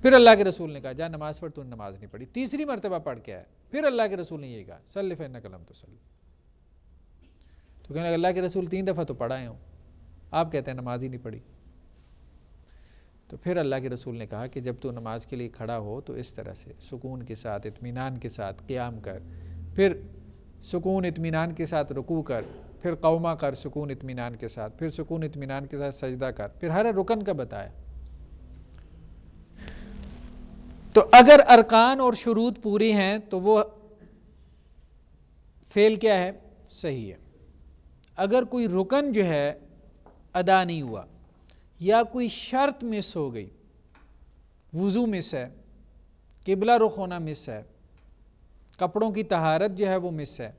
پھر اللہ کے رسول نے کہا جا نماز پڑھ، تو نے نماز نہیں پڑھی. تیسری مرتبہ پڑھ کے آیا، پھر اللہ کے رسول نے یہ کہا صلی فإنک لم تصلی. تو کہنے لگا اللہ کے رسول 3 دفعہ تو پڑھائے ہوں، آپ کہتے ہیں نماز ہی نہیں پڑھی. تو پھر اللہ کے رسول نے کہا کہ جب تو نماز کے لیے کھڑا ہو تو اس طرح سے سکون کے ساتھ، اطمینان کے ساتھ قیام کر، پھر سکون اطمینان کے ساتھ رکوع کر، پھر قومہ کر سکون اطمینان کے ساتھ، پھر سکون اطمینان کے ساتھ سجدہ کر، پھر ہر رکن کا بتایا. تو اگر ارکان اور شروط پوری ہیں تو وہ فعل کیا ہے؟ صحیح ہے. اگر کوئی رکن جو ہے ادا نہیں ہوا، یا کوئی شرط مس ہو گئی، وضو مس ہے، قبلہ رخ ہونا مس ہے، کپڑوں کی طہارت جو ہے وہ مس ہے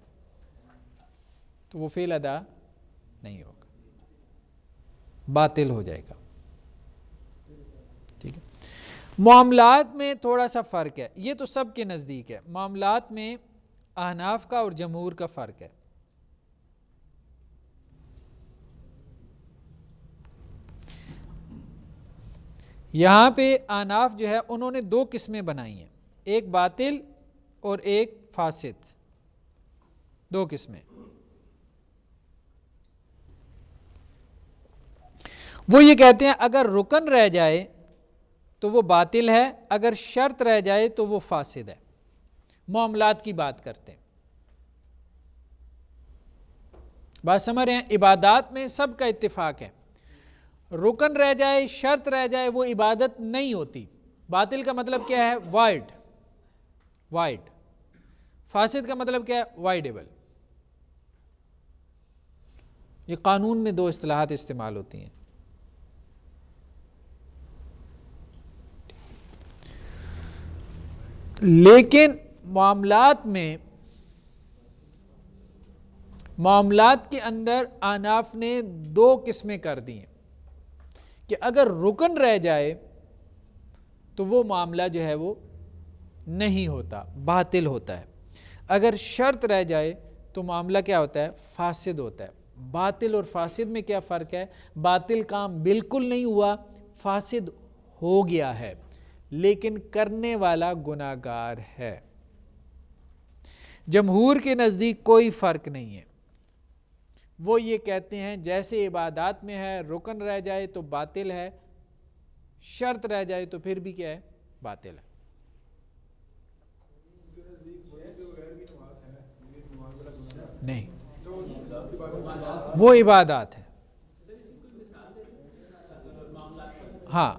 تو وہ فعل ادا نہیں ہوگا، باطل ہو جائے گا. ٹھیک ہے. معاملات میں تھوڑا سا فرق ہے، یہ تو سب کے نزدیک ہے. معاملات میں احناف کا اور جمہور کا فرق ہے. یہاں پہ احناف جو ہے انہوں نے دو قسمیں بنائی ہیں، ایک باطل اور ایک فاسد، دو قسمیں. وہ یہ کہتے ہیں اگر رکن رہ جائے تو وہ باطل ہے، اگر شرط رہ جائے تو وہ فاسد ہے. معاملات کی بات کرتے ہیں. بات سمجھ رہے ہیں؟ عبادات میں سب کا اتفاق ہے، رکن رہ جائے شرط رہ جائے وہ عبادت نہیں ہوتی. باطل کا مطلب کیا ہے؟ وائڈ. فاسد کا مطلب کیا ہے؟ وائڈیبل. یہ قانون میں دو اصطلاحات استعمال ہوتی ہیں. لیکن معاملات کے اندر احناف نے دو قسمیں کر دی ہیں کہ اگر رکن رہ جائے تو وہ معاملہ جو ہے وہ نہیں ہوتا، باطل ہوتا ہے. اگر شرط رہ جائے تو معاملہ کیا ہوتا ہے؟ فاسد ہوتا ہے. باطل اور فاسد میں کیا فرق ہے؟ باطل کام بالکل نہیں ہوا، فاسد ہو گیا ہے لیکن کرنے والا گناہگار ہے. جمہور کے نزدیک کوئی فرق نہیں ہے. وہ یہ کہتے ہیں جیسے عبادات میں ہے، رکن رہ جائے تو باطل ہے، شرط رہ جائے تو پھر بھی کیا ہے؟ باطل ہے. نہیں، وہ عبادات ہے. ہاں،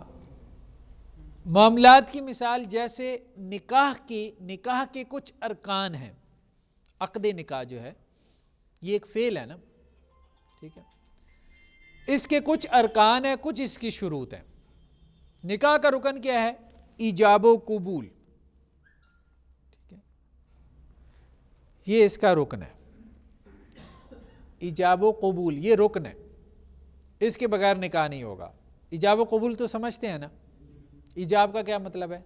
معاملات کی مثال جیسے نکاح کے کچھ ارکان ہیں. عقد نکاح جو ہے یہ ایک فعل ہے نا، ٹھیک ہے. اس کے کچھ ارکان ہیں، کچھ اس کی شروط ہیں. نکاح کا رکن کیا ہے؟ ایجاب و قبول. ٹھیک ہے، یہ اس کا رکن ہے. ایجاب و قبول یہ رکن ہے، اس کے بغیر نکاح نہیں ہوگا. ایجاب و قبول تو سمجھتے ہیں نا؟ ایجاب کا کیا مطلب ہے؟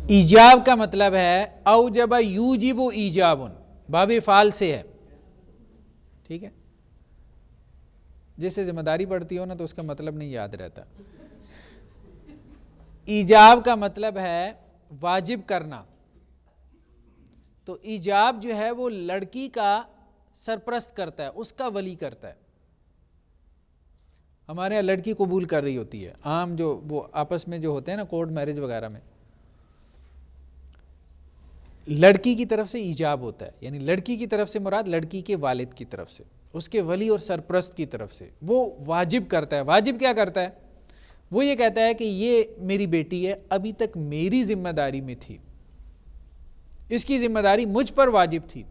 ایجاب کا مطلب ہے اوجب یوجب ایجاب، باب فعال سے ہے. ٹھیک ہے، جیسے ذمہ داری پڑتی ہو نا تو اس کا مطلب نہیں یاد رہتا. ایجاب کا مطلب ہے واجب کرنا. تو ایجاب جو ہے وہ لڑکی کا سرپرست کرتا ہے، اس کا ولی کرتا ہے. ہمارے یہاں لڑکی قبول کر رہی ہوتی ہے، عام جو وہ آپس میں جو ہوتے ہیں نا کورٹ میرج وغیرہ میں، لڑکی کی طرف سے ایجاب ہوتا ہے. یعنی لڑکی کی طرف سے مراد لڑکی کے والد کی طرف سے، اس کے ولی اور سرپرست کی طرف سے وہ واجب کرتا ہے. واجب کیا کرتا ہے؟ وہ یہ کہتا ہے کہ یہ میری بیٹی ہے، ابھی تک میری ذمہ داری میں تھی، اس کی ذمہ داری مجھ پر واجب تھی.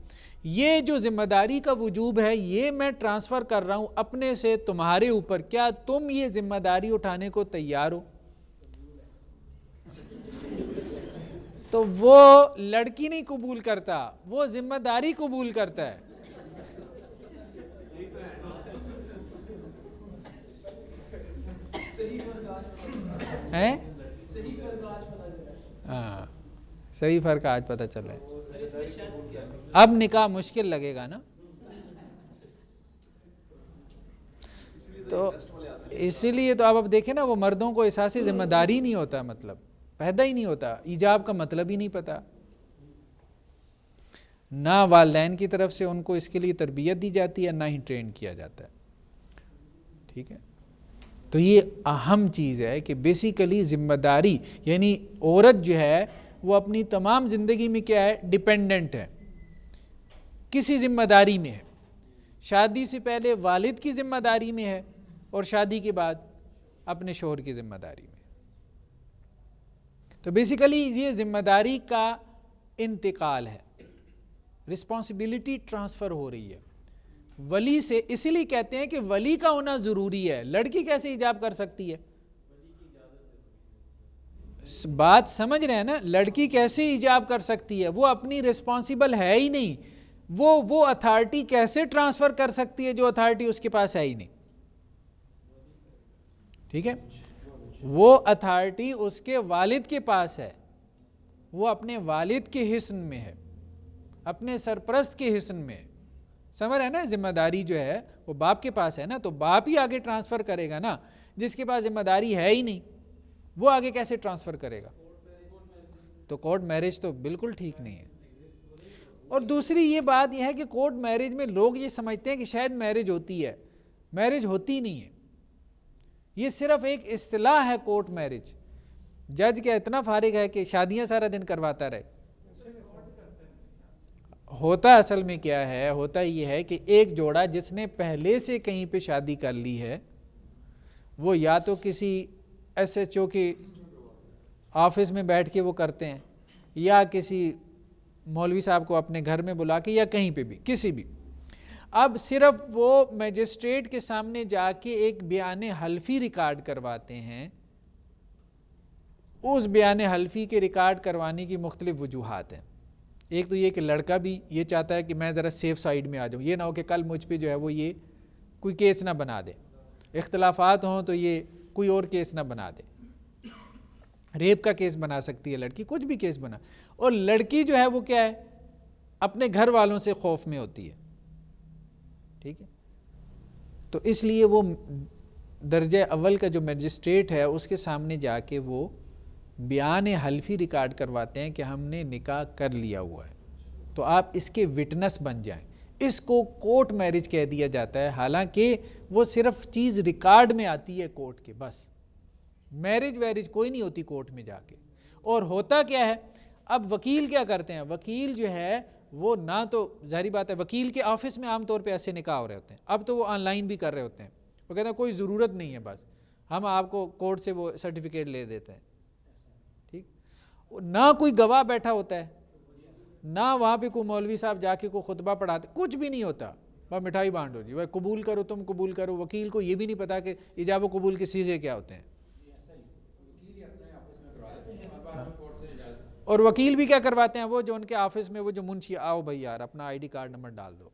یہ جو ذمہ داری کا وجوب ہے یہ میں ٹرانسفر کر رہا ہوں اپنے سے تمہارے اوپر، کیا تم یہ ذمہ داری اٹھانے کو تیار ہو؟ تو وہ لڑکی نہیں قبول کرتا، وہ ذمہ داری قبول کرتا ہے. ہیں؟ ہاں، صحیح فرق آج پتہ چل رہا ہے. اب نکاح مشکل لگے گا نا. تو اسی لیے تو اب دیکھیں نا، وہ مردوں کو احساسی ذمہ داری نہیں ہوتا، مطلب پیدا ہی نہیں ہوتا. ایجاب کا مطلب ہی نہیں پتا، نہ والدین کی طرف سے ان کو اس کے لیے تربیت دی جاتی ہے، نہ ہی ٹرین کیا جاتا ہے. ٹھیک ہے، تو یہ اہم چیز ہے کہ بیسیکلی ذمہ داری، یعنی عورت جو ہے وہ اپنی تمام زندگی میں کیا ہے؟ ڈیپینڈنٹ ہے، کسی ذمہ داری میں ہے. شادی سے پہلے والد کی ذمہ داری میں ہے اور شادی کے بعد اپنے شوہر کی ذمہ داری میں. تو بیسیکلی یہ ذمہ داری کا انتقال ہے، رسپانسبلٹی ٹرانسفر ہو رہی ہے ولی سے. اسی لیے کہتے ہیں کہ ولی کا ہونا ضروری ہے. لڑکی کیسے ایجاب کر سکتی ہے؟ بات سمجھ رہے ہیں نا, لڑکی کیسے ایجاب کر سکتی ہے؟ وہ اپنی رسپانسیبل ہے ہی نہیں, وہ اتھارٹی کیسے ٹرانسفر کر سکتی ہے جو اتھارٹی اس کے پاس ہے ہی نہیں؟ ٹھیک ہے, وہ اتھارٹی اس کے والد کے پاس ہے, وہ اپنے والد کے حصن میں ہے, اپنے سرپرست کے حصن میں ہے. سمجھ رہے ہیں نا, ذمہ داری جو ہے وہ باپ کے پاس ہے نا, تو باپ ہی آگے ٹرانسفر کرے گا نا. جس کے پاس ذمہ داری ہے ہی نہیں وہ آگے کیسے ٹرانسفر کرے گا؟ تو کورٹ میرج تو بالکل ٹھیک نہیں ہے. اور دوسری یہ بات یہ ہے کہ کورٹ میرج میں لوگ یہ سمجھتے ہیں کہ شاید میرج ہوتی ہے, میرج ہوتی نہیں ہے. یہ صرف ایک اصطلاح ہے کورٹ میرج. جج کیا اتنا فارغ ہے کہ شادیاں سارا دن کرواتا رہے؟ ہوتا اصل میں کیا ہے, ہوتا یہ ہے کہ ایک جوڑا جس نے پہلے سے کہیں پہ شادی کر لی ہے, وہ یا تو کسی ایس ایچ او کے آفس میں بیٹھ کے وہ کرتے ہیں, یا کسی مولوی صاحب کو اپنے گھر میں بلا کے, یا کہیں پہ بھی کسی بھی. اب صرف وہ میجسٹریٹ کے سامنے جا کے ایک بیان حلفی ریکارڈ کرواتے ہیں. اس بیان حلفی کے ریکارڈ کروانے کی مختلف وجوہات ہیں. ایک تو یہ کہ لڑکا بھی یہ چاہتا ہے کہ میں ذرا سیف سائیڈ میں آ جاؤں, یہ نہ ہو کہ کل مجھ پہ جو ہے وہ یہ کوئی کیس نہ بنا دے, اختلافات ہوں تو یہ کوئی اور کیس نہ بنا دے. ریپ کا کیس بنا سکتی ہے لڑکی, کچھ بھی کیس بنا. اور لڑکی جو ہے وہ کیا ہے, اپنے گھر والوں سے خوف میں ہوتی ہے. ٹھیک ہے, تو اس لیے وہ درجہ اول کا جو میجسٹریٹ ہے اس کے سامنے جا کے وہ بیان حلفی ریکارڈ کرواتے ہیں کہ ہم نے نکاح کر لیا ہوا ہے, تو آپ اس کے وٹنس بن جائیں. اس کو کورٹ میرج کہہ دیا جاتا ہے, حالانکہ وہ صرف چیز ریکارڈ میں آتی ہے کورٹ کے, بس میرج ویرج کوئی نہیں ہوتی کورٹ میں جا کے. اور ہوتا کیا ہے, اب وکیل کیا کرتے ہیں, وکیل جو ہے وہ نہ تو ظاہری بات ہے وکیل کے آفس میں عام طور پہ ایسے نکاح ہو رہے ہوتے ہیں, اب تو وہ آن لائن بھی کر رہے ہوتے ہیں. وہ کہتے ہیں کوئی ضرورت نہیں ہے, بس ہم آپ کو کورٹ سے وہ سرٹیفکیٹ لے دیتے ہیں. ٹھیک, نہ کوئی گواہ بیٹھا ہوتا ہے, نہ وہاں پہ کوئی مولوی صاحب جا کے کوئی خطبہ پڑھاتے, کچھ بھی نہیں ہوتا. بس مٹھائی بانٹو جی, بھائی قبول کرو, تم قبول کرو. وکیل کو یہ بھی نہیں پتا کہ ایجاب و قبول کے صیغے کیا ہوتے ہیں. اور وکیل بھی کیا کرواتے ہیں, وہ جو ان کے آفس میں وہ جو منشی, آؤ بھائی یار اپنا آئی ڈی کارڈ نمبر ڈال دو.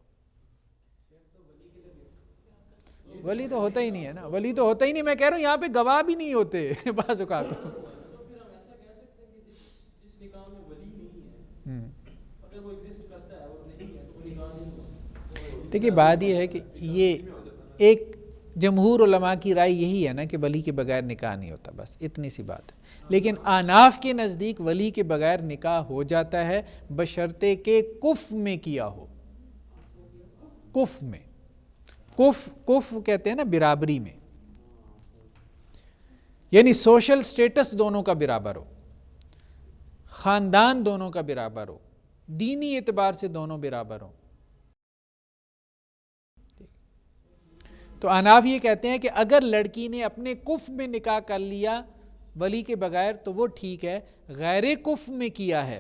ولی تو ہوتا ہی نہیں ہے نا, ولی تو ہوتا ہی نہیں. میں کہہ رہا ہوں یہاں پہ گواہ بھی نہیں ہوتے بعض اوقات. دیکھیے بات یہ ہے کہ یہ ایک جمہور علماء کی رائے یہی ہے نا کہ ولی کے بغیر نکاح نہیں ہوتا, بس اتنی سی بات ہے. لیکن احناف کے نزدیک ولی کے بغیر نکاح ہو جاتا ہے بشرطے کہ کف میں کیا ہو. کف میں, کف کہتے ہیں نا برابری میں, یعنی سوشل سٹیٹس دونوں کا برابر ہو, خاندان دونوں کا برابر ہو, دینی اعتبار سے دونوں برابر ہوں. تو احناف یہ کہتے ہیں کہ اگر لڑکی نے اپنے کف میں نکاح کر لیا ولی کے بغیر تو وہ ٹھیک ہے, غیر کف میں کیا ہے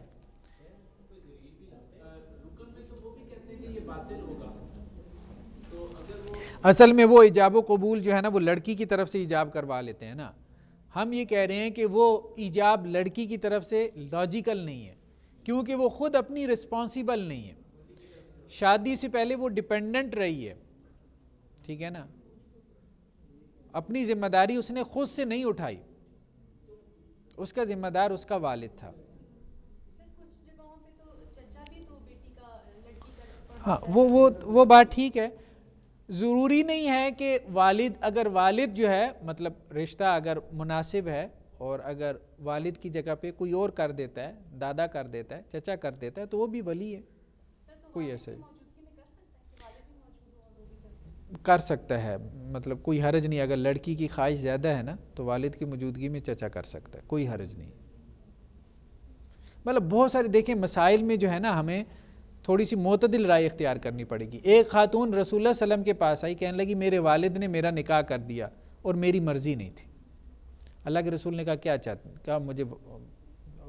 اصل میں وہ ایجاب و قبول جو ہے نا وہ لڑکی کی طرف سے ایجاب کروا لیتے ہیں نا. ہم یہ کہہ رہے ہیں کہ وہ ایجاب لڑکی کی طرف سے لاجیکل نہیں ہے, کیونکہ وہ خود اپنی رسپانسیبل نہیں ہے. شادی سے پہلے وہ ڈیپینڈنٹ رہی ہے, ٹھیک ہے نا, اپنی ذمہ داری اس نے خود سے نہیں اٹھائی, اس کا ذمہ دار اس کا والد تھا. ہاں وہ بات ٹھیک ہے. ضروری نہیں ہے کہ والد, اگر والد جو ہے مطلب رشتہ اگر مناسب ہے اور اگر والد کی جگہ پہ کوئی اور کر دیتا ہے, دادا کر دیتا ہے, چچا کر دیتا ہے, تو وہ بھی ولی ہے. کوئی ایسے کر سکتا ہے, مطلب کوئی حرج نہیں. اگر لڑکی کی خواہش زیادہ ہے نا تو والد کی موجودگی میں چچا کر سکتا ہے, کوئی حرج نہیں. مطلب بہت سارے دیکھیں مسائل میں جو ہے نا ہمیں تھوڑی سی معتدل رائے اختیار کرنی پڑے گی. ایک خاتون رسول اللہ صلی اللہ علیہ وسلم کے پاس آئی, کہنے لگی میرے والد نے میرا نکاح کر دیا اور میری مرضی نہیں تھی. اللہ کے رسول نے کہا کیا چاہتے ہیں, کہا مجھے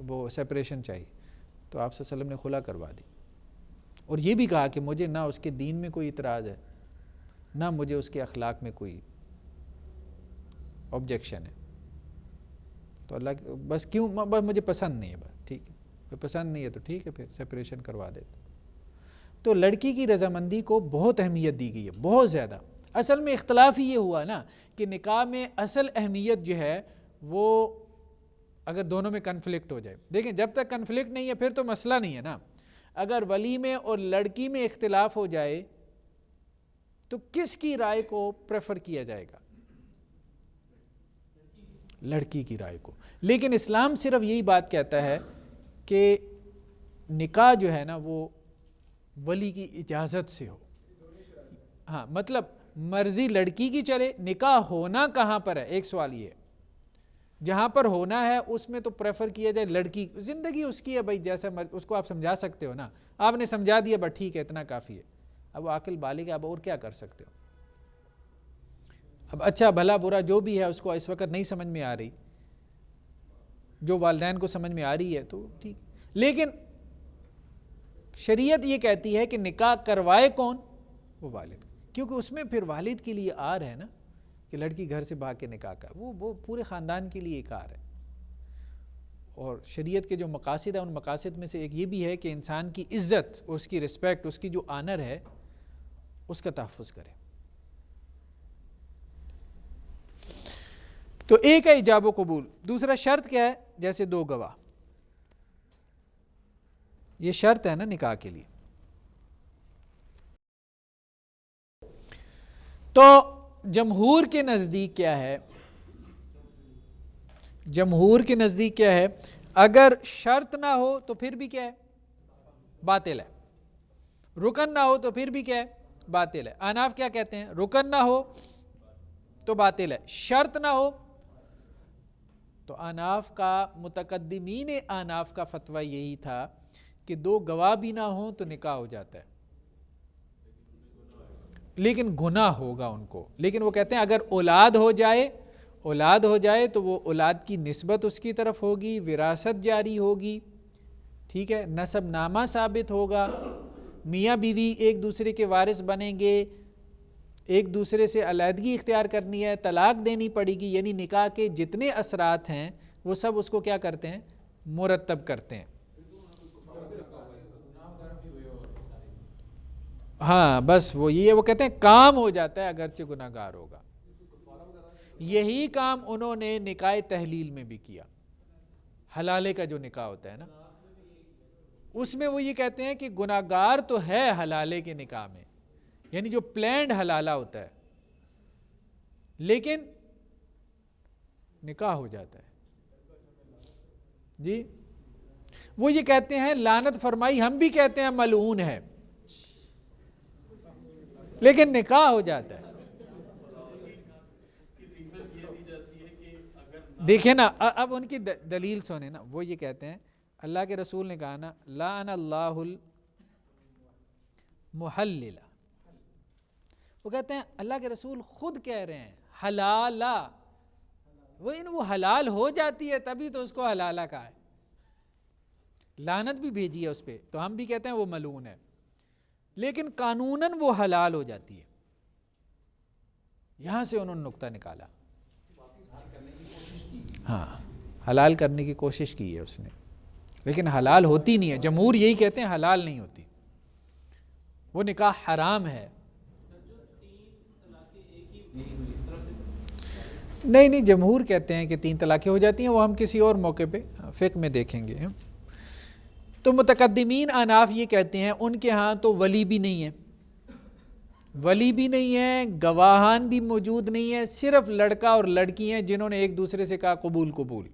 وہ سیپریشن چاہیے. تو آپ صلی اللہ علیہ وسلم نے خلا کروا دی, اور یہ بھی کہا کہ مجھے نہ اس کے دین میں کوئی اعتراض ہے نہ مجھے اس کے اخلاق میں کوئی آبجیکشن ہے. تو اللہ بس کیوں، بس مجھے پسند نہیں ہے، بس ٹھیک ہے، پسند نہیں ہے تو ٹھیک ہے، پھر سپریشن کروا دیتے. تو لڑکی کی رضامندی کو بہت اہمیت دی گئی ہے، بہت زیادہ. اصل میں اختلاف ہی یہ ہوا نا کہ نکاح میں اصل اہمیت جو ہے وہ اگر دونوں میں کنفلکٹ ہو جائے. دیکھیں جب تک کنفلکٹ نہیں ہے پھر تو مسئلہ نہیں ہے نا. اگر ولی میں اور لڑکی میں اختلاف ہو جائے تو کس کی رائے کو پریفر کیا جائے گا؟ لڑکی کی رائے کو. لیکن اسلام صرف یہی بات کہتا ہے کہ نکاح جو ہے نا وہ ولی کی اجازت سے ہو. ہاں مطلب مرضی لڑکی کی چلے. نکاح ہونا کہاں پر ہے؟ ایک سوال یہ ہے، جہاں پر ہونا ہے اس میں تو پریفر کیا جائے لڑکی. زندگی اس کی ہے بھائی، جیسا اس کو آپ سمجھا سکتے ہو نا، آپ نے سمجھا دیا بس ٹھیک ہے اتنا کافی ہے. اب وہ عاقل بالغ ہے، اب اور کیا کر سکتے ہو؟ اب اچھا بھلا برا جو بھی ہے اس کو اس وقت نہیں سمجھ میں آ رہی، جو والدین کو سمجھ میں آ رہی ہے تو ٹھیک. لیکن شریعت یہ کہتی ہے کہ نکاح کروائے کون؟ وہ والد، کیونکہ اس میں پھر والد کے لیے آر ہے نا کہ لڑکی گھر سے بھاگ کے نکاح کر، وہ پورے خاندان کے لیے ایک آر ہے. اور شریعت کے جو مقاصد ہیں ان مقاصد میں سے ایک یہ بھی ہے کہ انسان کی عزت، اس کی رسپیکٹ، اس کی جو آنر ہے اس کا تحفظ کرے. تو ایک ہے ایجاب و قبول. دوسرا شرط کیا ہے؟ جیسے 2 گواہ، یہ شرط ہے نا نکاح کے لیے. تو جمہور کے نزدیک کیا ہے؟ جمہور کے نزدیک کیا ہے؟ اگر شرط نہ ہو تو پھر بھی کیا ہے؟ باطل ہے. رکن نہ ہو تو پھر بھی کیا ہے؟ باطل ہے. احناف کیا کہتے ہیں؟ رکن نہ ہو تو باطل ہے، شرط نہ ہو تو. احناف کا، متقدمین احناف کا فتویٰ یہی تھا کہ 2 گواہ بھی نہ ہوں تو نکاح ہو جاتا ہے، لیکن گناہ ہوگا ان کو. لیکن وہ کہتے ہیں اگر اولاد ہو جائے تو وہ اولاد کی نسبت اس کی طرف ہوگی، وراثت جاری ہوگی، ٹھیک ہے، نسب نامہ ثابت ہوگا، میاں بیوی ایک دوسرے کے وارث بنیں گے، ایک دوسرے سے علیحدگی اختیار کرنی ہے، طلاق دینی پڑے گی. یعنی نکاح کے جتنے اثرات ہیں وہ سب اس کو کیا کرتے ہیں؟ مرتب کرتے ہیں. ہاں بس وہ یہ وہ کہتے ہیں کام ہو جاتا ہے اگرچہ گناہ گار ہوگا. یہی کام انہوں نے نکاح تحلیل میں بھی کیا. حلالے کا جو نکاح ہوتا ہے نا اس میں وہ یہ کہتے ہیں کہ گناہ گار تو ہے حلالے کے نکاح میں، یعنی جو پلینڈ حلالہ ہوتا ہے، لیکن نکاح ہو جاتا ہے. جی وہ یہ کہتے ہیں لعنت فرمائی، ہم بھی کہتے ہیں ملعون ہے، لیکن نکاح ہو جاتا ہے. دیکھیں نا اب ان کی دلیل سنیں نا. وہ یہ کہتے ہیں اللہ کے رسول نے کہا نا لعن اللہ المحلل. وہ کہتے ہیں اللہ کے رسول خود کہہ رہے ہیں حلالہ، وہ حلال ہو جاتی ہے تبھی تو اس کو حلالہ کہا ہے. لعنت بھی بھیجی ہے اس پہ، تو ہم بھی کہتے ہیں وہ ملعون ہے، لیکن قانوناً وہ حلال ہو جاتی ہے. یہاں سے انہوں نے نقطہ نکالا. ہاں حلال کرنے کی کوشش کی ہے اس نے، لیکن حلال ہوتی نہیں ہے. جمہور یہی کہتے ہیں حلال نہیں ہوتی، وہ نکاح حرام ہے. نہیں جمہور کہتے ہیں کہ 3 طلاقیں ہو جاتی ہیں، وہ ہم کسی اور موقع پہ فقہ میں دیکھیں گے. تو متقدمین احناف یہ کہتے ہیں ان کے ہاں تو ولی بھی نہیں ہے، ولی بھی نہیں ہے، گواہان بھی موجود نہیں ہے، صرف لڑکا اور لڑکی ہیں جنہوں نے ایک دوسرے سے کہا قبول.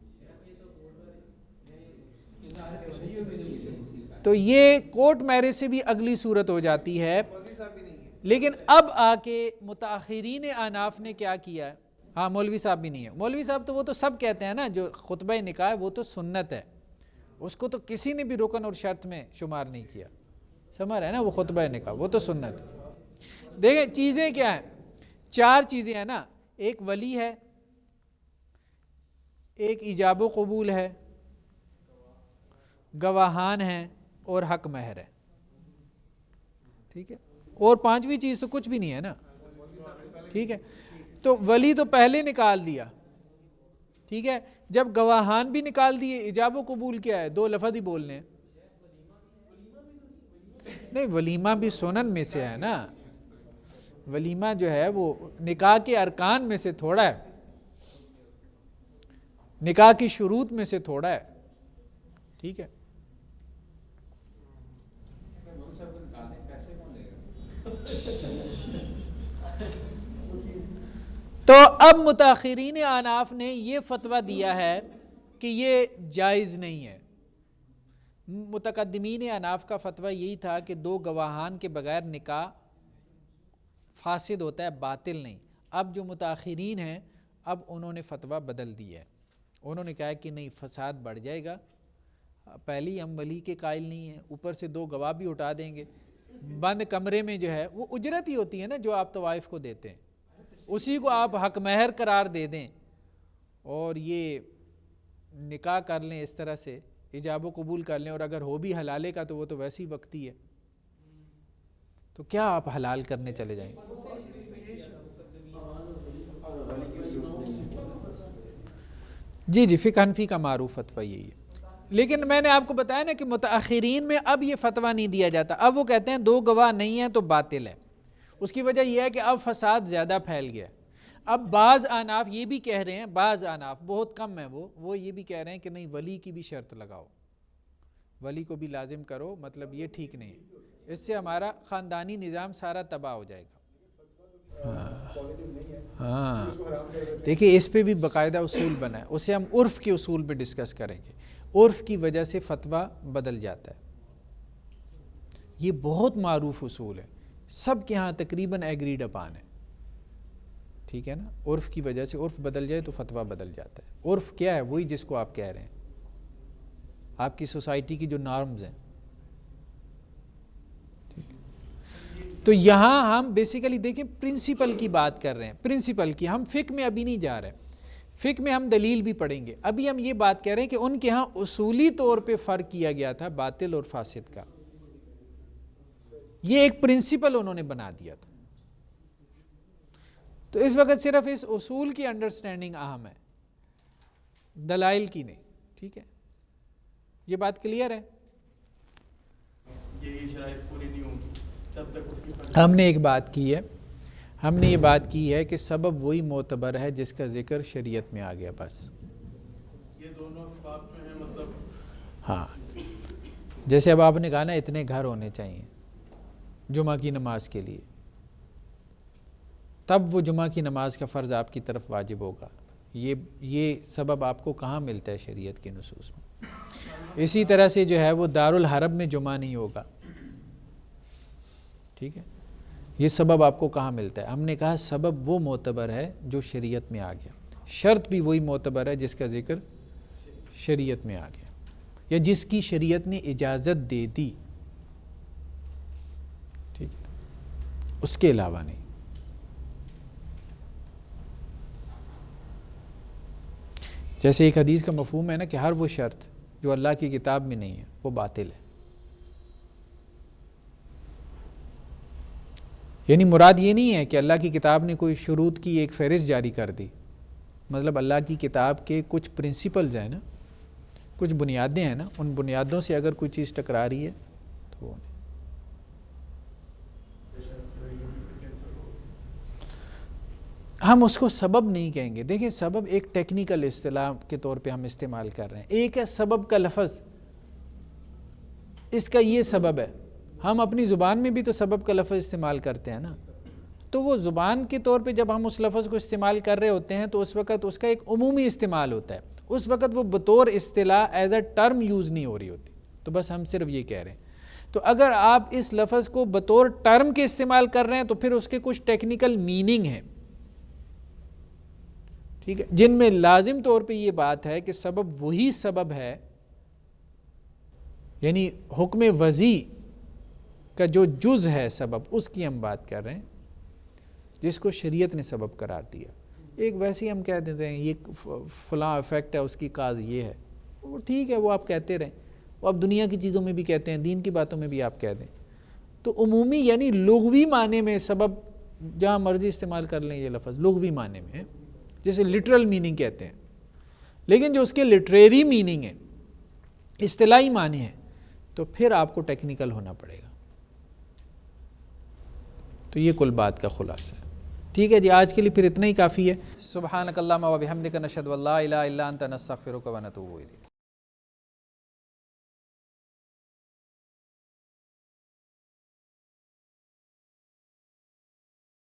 تو یہ کورٹ میرج سے بھی اگلی صورت ہو جاتی ہے. لیکن اب آ کے متاخرین احناف نے کیا کیا ہے؟ ہاں مولوی صاحب بھی نہیں ہے. مولوی صاحب تو وہ تو سب کہتے ہیں نا جو خطبہ نکاح ہے وہ تو سنت ہے، اس کو تو کسی نے بھی رکن اور شرط میں شمار نہیں کیا. سمجھ رہے ہیں نا، وہ خطبہ نکاح وہ تو سنت ہے. دیکھیں چیزیں کیا ہیں، 4 چیزیں ہیں نا. ایک ولی ہے، ایک ایجاب و قبول ہے، گواہان ہیں اور حق مہر ہے. ٹھیک ہے، اور 5ویں چیز تو کچھ بھی نہیں ہے نا. ٹھیک ہے، تو ولی تو پہلے نکال دیا. ٹھیک ہے. جب گواہان بھی نکال دیے, ایجاب و قبول کیا ہے؟ 2 لفظ ہی بولنے ہیں. نہیں, ولیمہ بھی سنن میں سے ہے نا. ولیمہ جو ہے وہ نکاح کے ارکان میں سے تھوڑا ہے, نکاح کی شروط میں سے تھوڑا ہے. ٹھیک ہے. تو اب متاخرین احناف نے یہ فتویٰ دیا ہے کہ یہ جائز نہیں ہے. متقدمین احناف کا فتویٰ یہی تھا کہ 2 گواہان کے بغیر نکاح فاسد ہوتا ہے, باطل نہیں. اب جو متاخرین ہیں اب انہوں نے فتویٰ بدل دیا ہے. انہوں نے کہا کہ نہیں, فساد بڑھ جائے گا. پہلی ہم ولی کے قائل نہیں ہیں, اوپر سے 2 گواہ بھی اٹھا دیں گے. بند کمرے میں جو ہے وہ اجرت ہی ہوتی ہے نا جو آپ طوائف کو دیتے ہیں, اسی کو آپ حق مہر قرار دے دیں اور یہ نکاح کر لیں اس طرح سے, ایجاب و قبول کر لیں, اور اگر ہو بھی حلالے کا تو وہ تو ویسے ہی وقتی ہے. تو کیا آپ حلال کرنے چلے جائیں؟ جی فقہ حنفی کا معروف فتویٰ یہی ہے. لیکن میں نے آپ کو بتایا نا کہ متاخرین میں اب یہ فتویٰ نہیں دیا جاتا. اب وہ کہتے ہیں 2 گواہ نہیں ہیں تو باطل ہے. اس کی وجہ یہ ہے کہ اب فساد زیادہ پھیل گیا. اب بعض احناف یہ بھی کہہ رہے ہیں, بعض احناف بہت کم ہیں وہ یہ بھی کہہ رہے ہیں کہ نہیں, ولی کی بھی شرط لگاؤ, ولی کو بھی لازم کرو. مطلب یہ ٹھیک نہیں ہے, اس سے ہمارا خاندانی نظام سارا تباہ ہو جائے گا. ہاں دیکھیے, اس پہ بھی باقاعدہ اصول بنا ہے, اسے ہم عرف کے اصول پہ ڈسکس کریں گے. عرف کی وجہ سے فتویٰ بدل جاتا ہے. یہ بہت معروف اصول ہے, سب کے ہاں تقریباً ایگریڈ اپان ہے. ٹھیک ہے نا, عرف کی وجہ سے عرف بدل جائے تو فتویٰ بدل جاتا ہے. عرف کیا ہے؟ وہی جس کو آپ کہہ رہے ہیں, آپ کی سوسائٹی کی جو نارمز ہیں. تو یہاں ہم بیسیکلی دیکھیں پرنسپل کی بات کر رہے ہیں, پرنسپل کی. ہم فقہ میں ابھی نہیں جا رہے, فقہ میں ہم دلیل بھی پڑھیں گے. ابھی ہم یہ بات کہہ رہے ہیں کہ ان کے ہاں اصولی طور پہ فرق کیا گیا تھا باطل اور فاسد کا. یہ ایک پرنسپل انہوں نے بنا دیا تھا. تو اس وقت صرف اس اصول کی انڈرسٹینڈنگ اہم ہے, دلائل کی نہیں. ٹھیک ہے, یہ بات کلیئر ہے. یہ شرائط پوری نہیں ہوگی تب تک اس کی ہم نے ایک بات کی ہے, ہم نے یہ بات کی ہے کہ سبب وہی معتبر ہے جس کا ذکر شریعت میں آ گیا. بس یہ دونوں اسباب جو ہیں مطلب ہاں, جیسے اب آپ نے کہا نا اتنے گھر ہونے چاہیے جمعہ کی نماز کے لیے, تب وہ جمعہ کی نماز کا فرض آپ کی طرف واجب ہوگا. یہ سبب آپ کو کہاں ملتا ہے شریعت کے نصوص میں. اسی طرح سے جو ہے وہ دارالحرب میں جمعہ نہیں ہوگا. ٹھیک ہے, یہ سبب آپ کو کہاں ملتا ہے؟ ہم نے کہا سبب وہ معتبر ہے جو شریعت میں آ گیا, شرط بھی وہی معتبر ہے جس کا ذکر شریعت میں آ گیا یا جس کی شریعت نے اجازت دے دی. ٹھیک ہے, اس کے علاوہ نہیں. جیسے ایک حدیث کا مفہوم ہے نا کہ ہر وہ شرط جو اللہ کی کتاب میں نہیں ہے وہ باطل ہے. یعنی مراد یہ نہیں ہے کہ اللہ کی کتاب نے کوئی شروط کی ایک فہرست جاری کر دی. مطلب اللہ کی کتاب کے کچھ پرنسپلز ہیں نا, کچھ بنیادیں ہیں نا, ان بنیادوں سے اگر کوئی چیز ٹکرا رہی ہے تو وہ نہیں. ہم اس کو سبب نہیں کہیں گے. دیکھیں سبب ایک ٹیکنیکل اصطلاح کے طور پہ ہم استعمال کر رہے ہیں. ایک ہے سبب کا لفظ, اس کا یہ سبب ہے. ہم اپنی زبان میں بھی تو سبب کا لفظ استعمال کرتے ہیں نا, تو وہ زبان کے طور پہ جب ہم اس لفظ کو استعمال کر رہے ہوتے ہیں تو اس وقت اس کا ایک عمومی استعمال ہوتا ہے. اس وقت وہ بطور اصطلاح ایز اے ٹرم یوز نہیں ہو رہی ہوتی. تو بس ہم صرف یہ کہہ رہے ہیں. تو اگر آپ اس لفظ کو بطور ٹرم کے استعمال کر رہے ہیں تو پھر اس کے کچھ ٹیکنیکل میننگ ہیں, ٹھیک ہے, جن میں لازم طور پہ یہ بات ہے کہ سبب وہی سبب ہے, یعنی حکم وضعی کا جو جز ہے سبب, اس کی ہم بات کر رہے ہیں جس کو شریعت نے سبب قرار دیا. ایک ویسے ہی ہم کہہ دیتے ہیں یہ فلاں افیکٹ ہے, اس کی کاز یہ ہے, وہ ٹھیک ہے, وہ آپ کہتے رہیں, وہ آپ دنیا کی چیزوں میں بھی کہتے ہیں, دین کی باتوں میں بھی آپ کہہ دیں. تو عمومی یعنی لغوی معنی میں سبب جہاں مرضی استعمال کر لیں یہ لفظ لغوی معنی میں ہے, جیسے لٹرل میننگ کہتے ہیں. لیکن جو اس کے لٹریری میننگ ہے، اصطلاحی معنی ہے، تو پھر آپ کو ٹیکنیکل ہونا پڑے گا۔ تو یہ کل بات کا خلاصہ ہے۔ ٹھیک ہے جی، آج کے لیے پھر اتنا ہی کافی ہے۔ سبحانک اللہم و بحمدک، نشہد ان لا الہ الا انت، نستغفرک و نتوب الیک۔